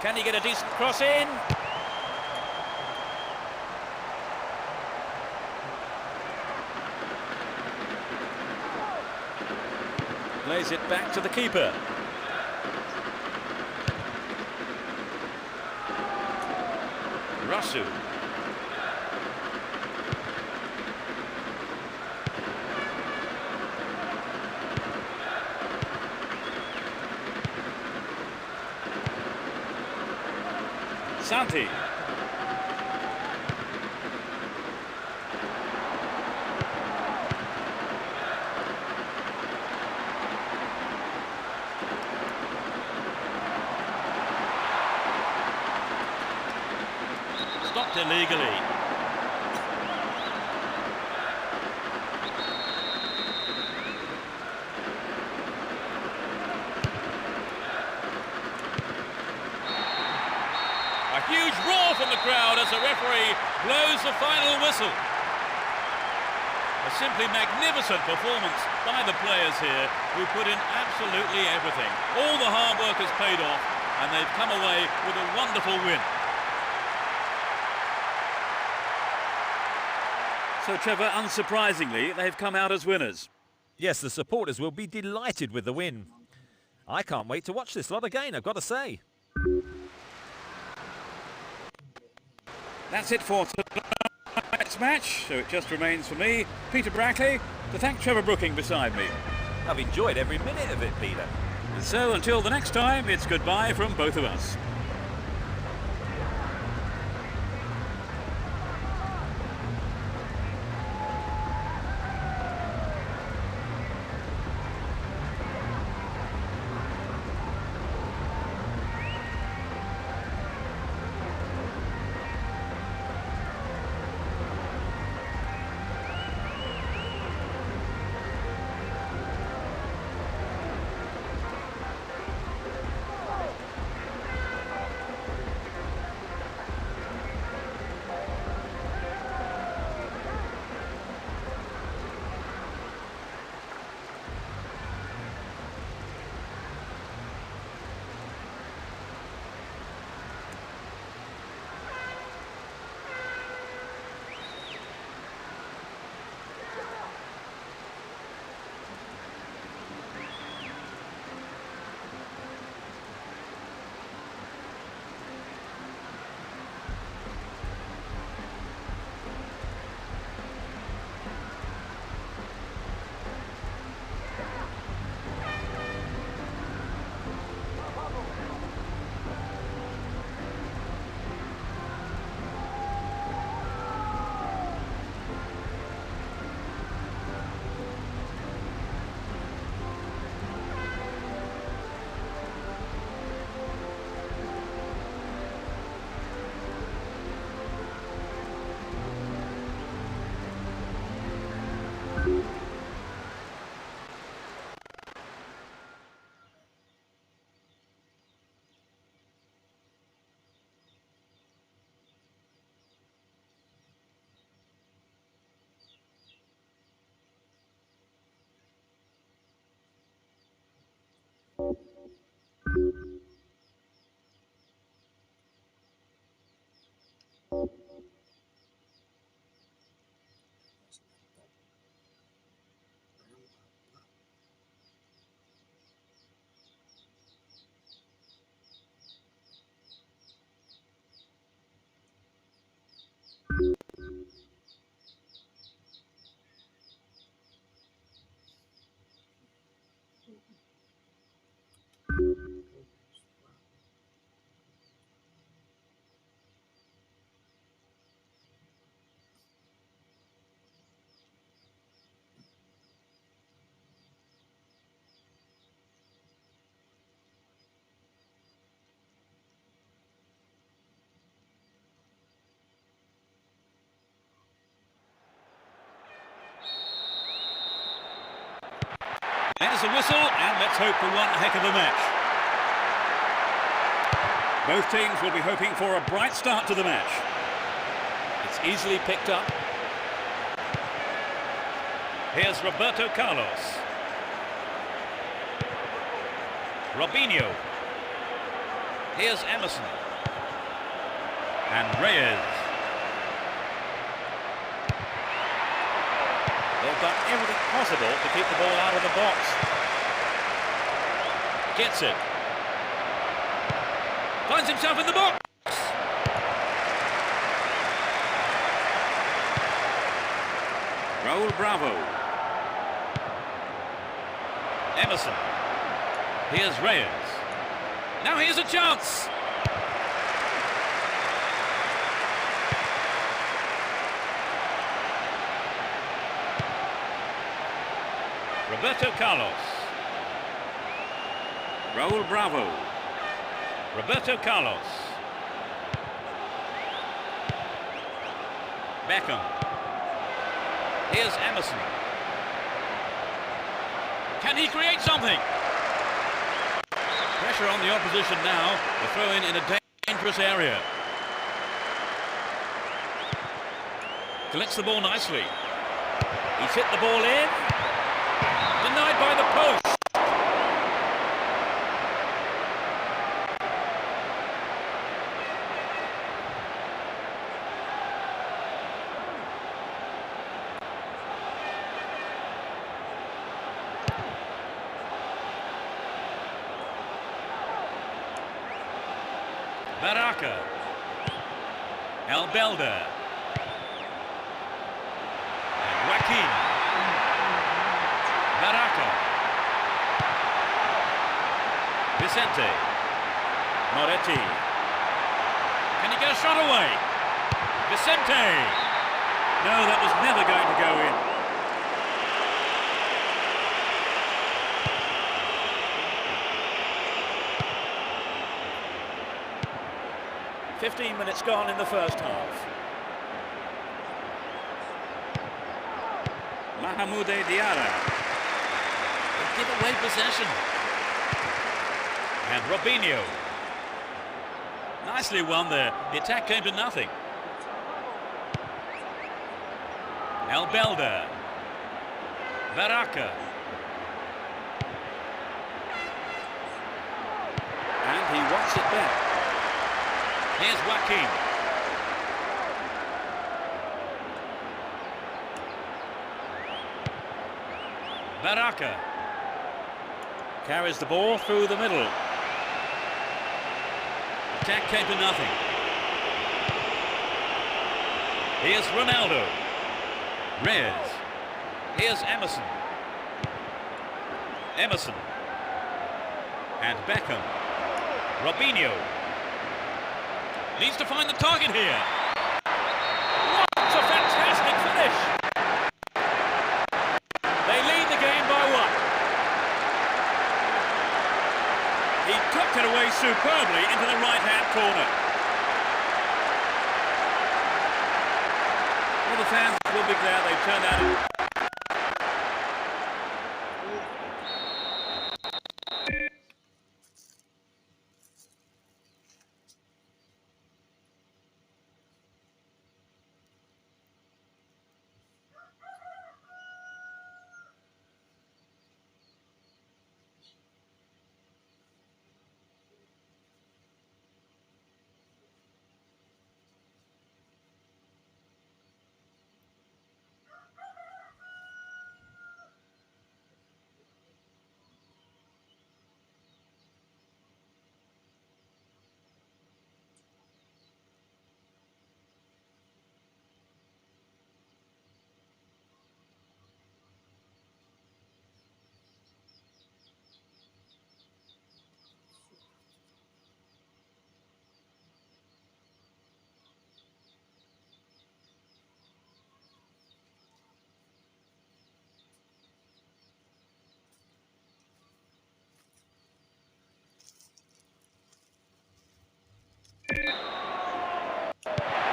A: Can he get a decent cross in? Plays it back to the keeper. Rasu. Santi. not illegally. A huge roar from the crowd as the referee blows the final whistle. A simply magnificent performance by the players here, who put in absolutely everything. All the hard work has paid off, and they've come away with a wonderful win. So, Trevor, unsurprisingly, they've come out as winners.
B: Yes, the supporters will be delighted with the win. I can't wait to watch this lot again, I've got to say.
A: That's it for tonight's match, so it just remains for me, Peter Brackley, to thank Trevor Brooking beside me.
B: I've enjoyed every minute of it, Peter.
A: And so until the next time, it's goodbye from both of us. There's the whistle, and let's hope for one heck of a match. Both teams will be hoping for a bright start to the match. It's easily picked up. Here's Roberto Carlos. Robinho. Here's Emerson. And Reyes. They've done everything possible to keep the ball out of the box. Gets it. Finds himself in the box. Raul Bravo. Emerson. Here's Reyes. Now here's a chance. Roberto Carlos. Raul Bravo. Roberto Carlos. Beckham. Here's Emerson. Can he create something? Pressure on the opposition now. The throw in a dangerous area. Collects the ball nicely. He's hit the ball in. Denied by the post. Baraka. Albelda. And Joaquin. Baraka. Vicente. Moretti. Can he get a shot away? Vicente. No, that was never going to go in. 15 minutes gone in the first half. Mahamoude Diarra. They give away possession. And Robinho. Nicely won there. The attack came to nothing. Albelda. Baraka. And he wants it back. Here's Joaquin. Baraka. Carries the ball through the middle. Attack came to nothing. Here's Ronaldo. Reyes. Here's Emerson. Emerson. And Beckham. Robinho. Needs to find the target here. What a fantastic finish! They lead the game by 1. He tucked it away superbly into the right-hand corner. Well, the fans will be glad they turned out.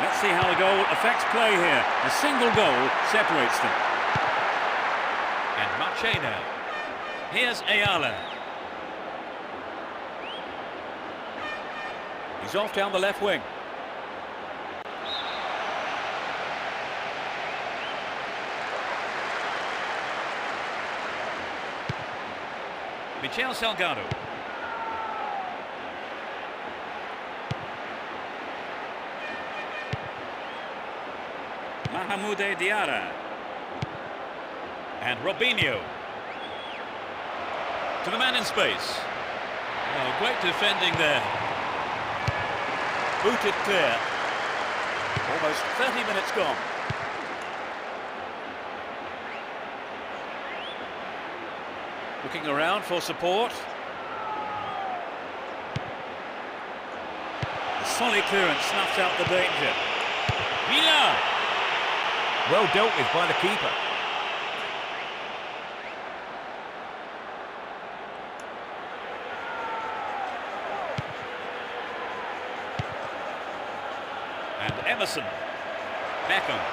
A: Let's see how the goal affects play here. A single goal separates them. And Marchena. Here's Ayala. He's off down the left wing. Michel Salgado. Mahamoude Diarra. And Robinho. To the man in space. Oh, great defending there. Booted clear. Almost 30 minutes gone. Looking around for support. A solid clearance snuffs out the danger. Villa!
B: Well dealt with by the keeper.
A: And Emerson. Beckham.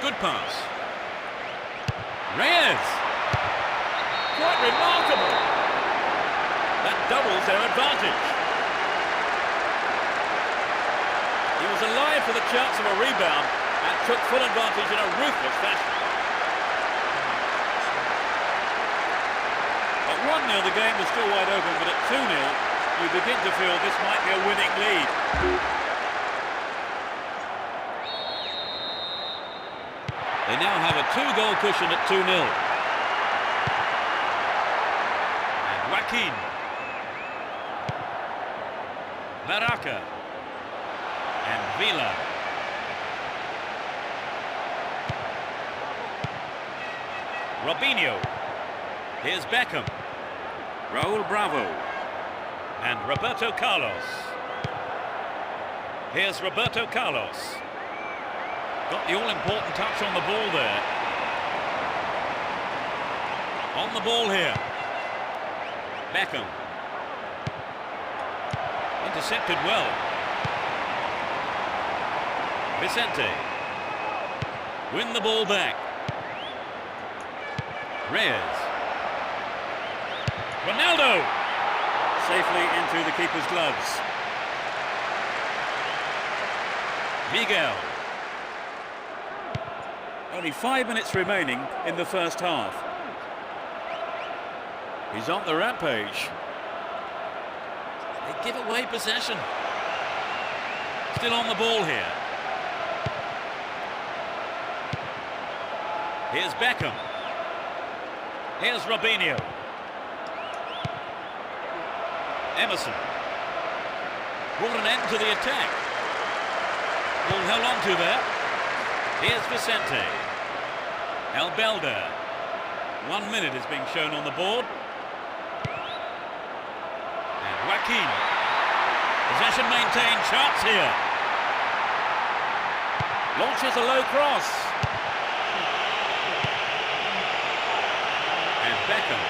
A: Good pass. Reyes. Quite remarkable. That doubles their advantage. He was alive for the chance of a rebound and took full advantage in a ruthless fashion. At 1-0 the game was still wide open, but at 2-0 you begin to feel this might be a winning lead. They now have a 2-goal cushion at 2-0. And Joaquin. Baraka. And Villa. Robinho. Here's Beckham. Raul Bravo. And Roberto Carlos. Here's Roberto Carlos. Got the all-important touch on the ball there. On the ball here. Beckham. Intercepted well. Vicente. Win the ball back. Reyes. Ronaldo. Safely into the keeper's gloves. Miguel. Only 5 minutes remaining in the first half. He's on the rampage. They give away possession. Still on the ball here. Here's Beckham. Here's Robinho. Emerson. Brought an end to the attack. Ball held on to there. Here's Vicente. Albelda. 1 minute is being shown on the board. And Joaquin. Possession maintained. Chance here. Launches a low cross. And Beckham.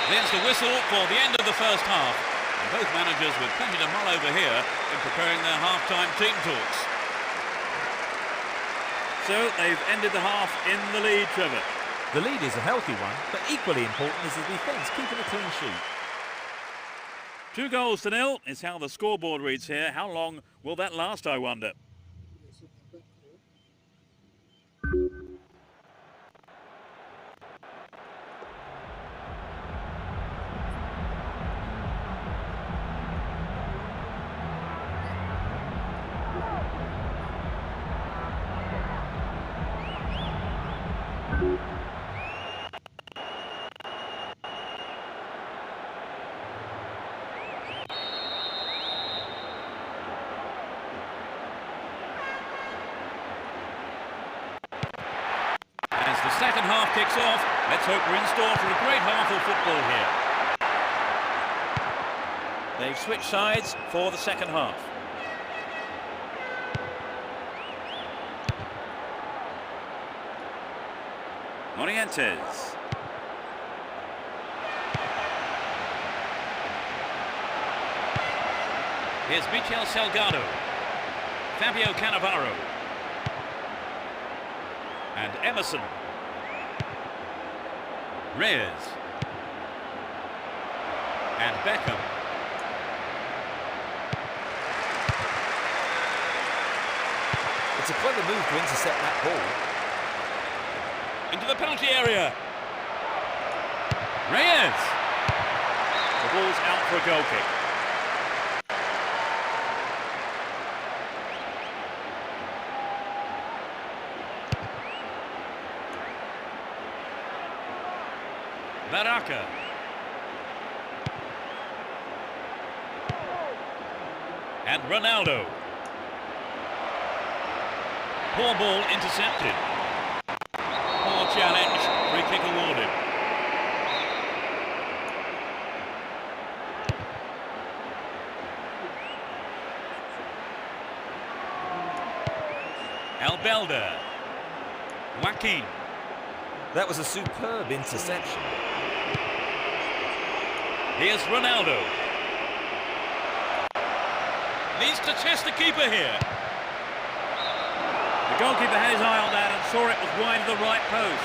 A: There's the whistle for the end of the first half. And both managers with plenty to mull over here in preparing their half-time team talks. So they've ended the half in the lead, Trevor.
B: The lead is a healthy one, but equally important is the defence, keeping a clean sheet.
A: 2-0 is how the scoreboard reads here. How long will that last, I wonder? The second half kicks off. Let's hope we're in store for a great half of football here. They've switched sides for the second half. Morientes. Here's Michel Salgado. Fabio Cannavaro. And Emerson. Reyes. And Beckham.
B: It's a clever move to intercept that ball.
A: Into the penalty area. Reyes. The ball's out for a goal kick. Baraka. And Ronaldo. Poor ball intercepted. Poor challenge. Free kick awarded. Albelda. Joaquin.
B: That was a superb interception.
A: Here's Ronaldo. Needs to test the keeper here. The goalkeeper had his eye on that and saw it was wide of the right post.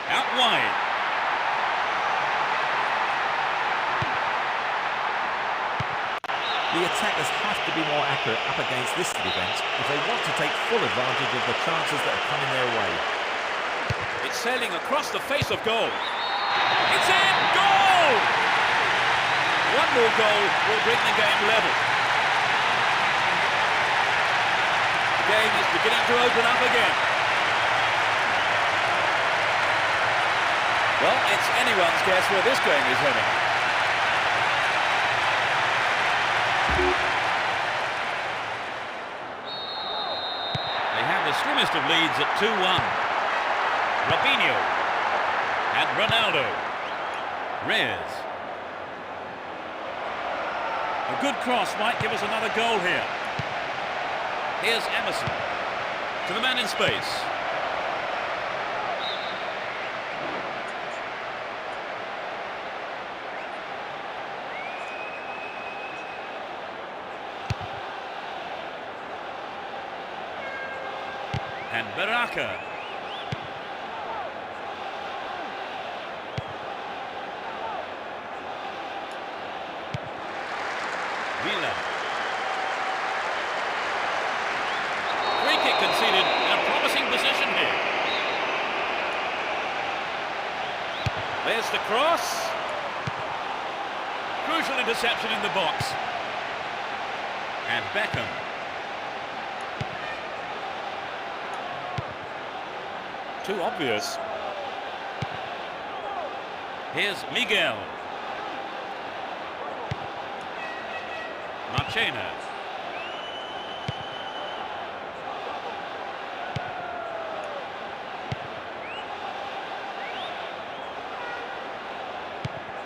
A: Out wide.
B: The attackers have to be more accurate up against this defence if they want to take full advantage of the chances that are coming their way.
A: It's sailing across the face of goal. It's in! Goal! One more goal will bring the game level. The game is beginning to open up again. Well, it's anyone's guess where this game is heading. They have the slimmest of leads at 2-1. Robinho and Ronaldo. Reyes. A good cross might give us another goal here. Here's Emerson to the man in space. And Baraka. Villa. Free kick conceded in a promising position here. There's the cross. Crucial interception in the box. And Beckham. Too obvious. Here's Miguel. Marchena.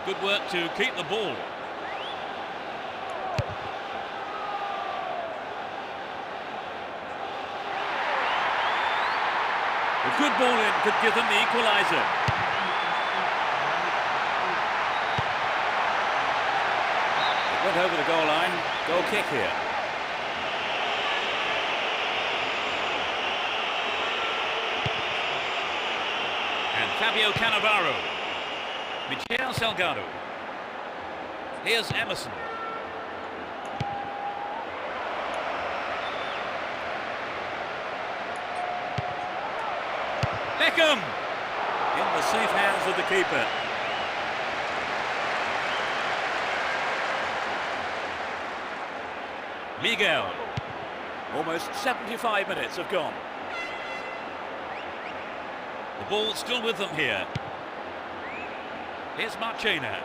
A: Good work to keep the ball. A good ball in could give them the equaliser. It went over the goal line. Goal kick here. And Fabio Cannavaro. Michel Salgado. Here's Emerson. Beckham! In the safe hands of the keeper. Miguel. Almost 75 minutes have gone. The ball still with them here. Here's Marchena.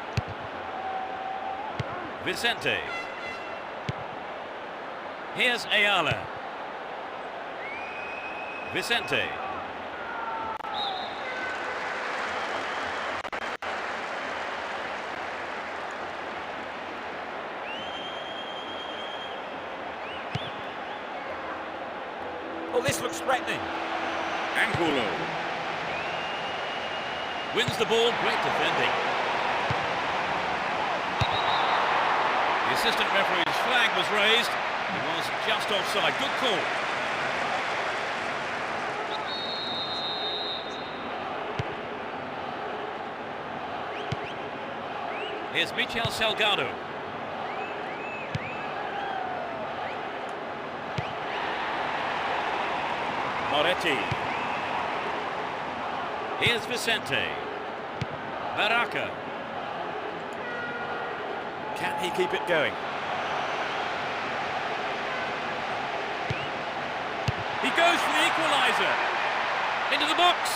A: Vicente. Here's Ayala. Vicente.
B: Oh, this looks threatening.
A: Angulo. Wins the ball, great defending. The assistant referee's flag was raised. It was just offside. Good call. Here's Michel Salgado. Moretti. Here's Vicente. Baraka. Can he keep it going? He goes for the equaliser. Into the box.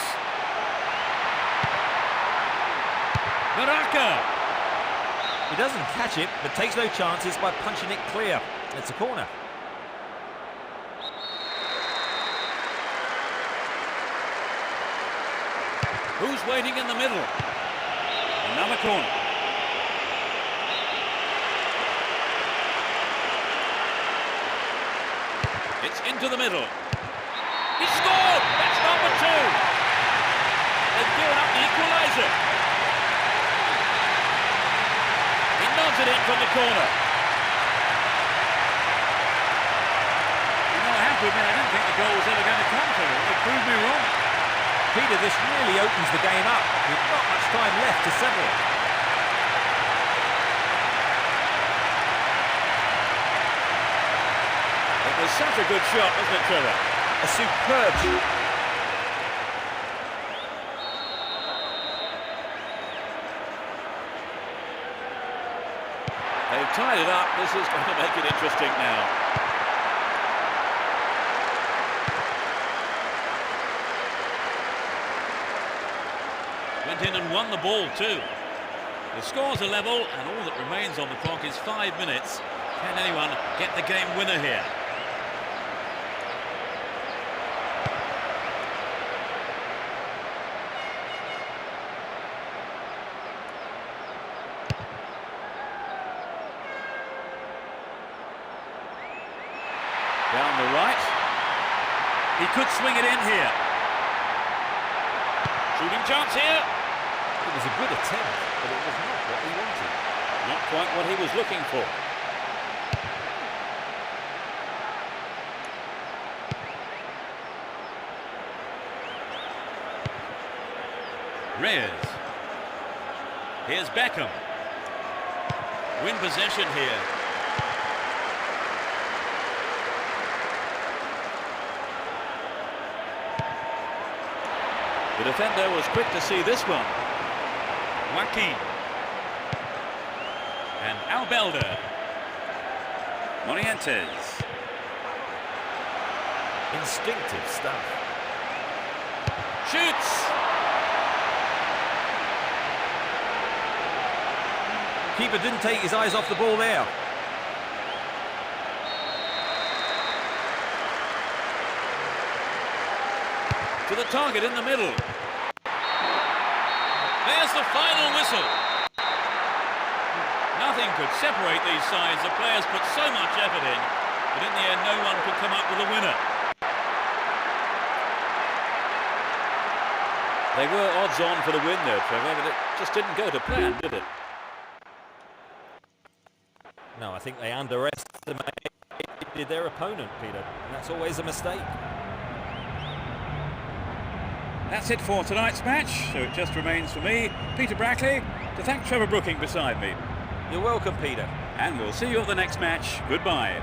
A: Baraka.
B: He doesn't catch it, but takes no chances by punching it clear. It's a corner.
A: Who's waiting in the middle? Another corner. It's into the middle. He scored! That's number 2. They've given up the equaliser. He nods it in from the corner. You know, I have to admit, I didn't think the goal was ever going to come to them. They proved me wrong.
B: Peter, this really opens the game up with not much time left to settle it.
A: It was such a good shot, wasn't it, Trevor?
B: A superb shot.
A: They've tied it up. This is going to make it interesting now. Went in and won the ball too. The scores are level and all that remains on the clock is 5 minutes. Can anyone get the game winner here? Down the right. He could swing it in here. Shooting chance here.
B: It was a good attempt, but it was not what he wanted.
A: Not quite what he was looking for. Reyes. Here's Beckham. Win possession here. The defender was quick to see this one. Joaquin. And Albelda. Morientes.
B: Instinctive stuff.
A: Shoots!
B: Keeper didn't take his eyes off the ball there.
A: To the target in the middle. There's the final whistle. Nothing could separate these sides. The players put so much effort in, but in the end no one could come up with a winner. They were odds on for the win though, Trevor, but it just didn't go to plan, did it?
B: No, I think they underestimated their opponent, Peter, and that's always a mistake.
A: That's it for tonight's match, so it just remains for me, Peter Brackley, to thank Trevor Brooking beside me.
B: You're welcome, Peter.
A: And we'll see you at the next match. Goodbye.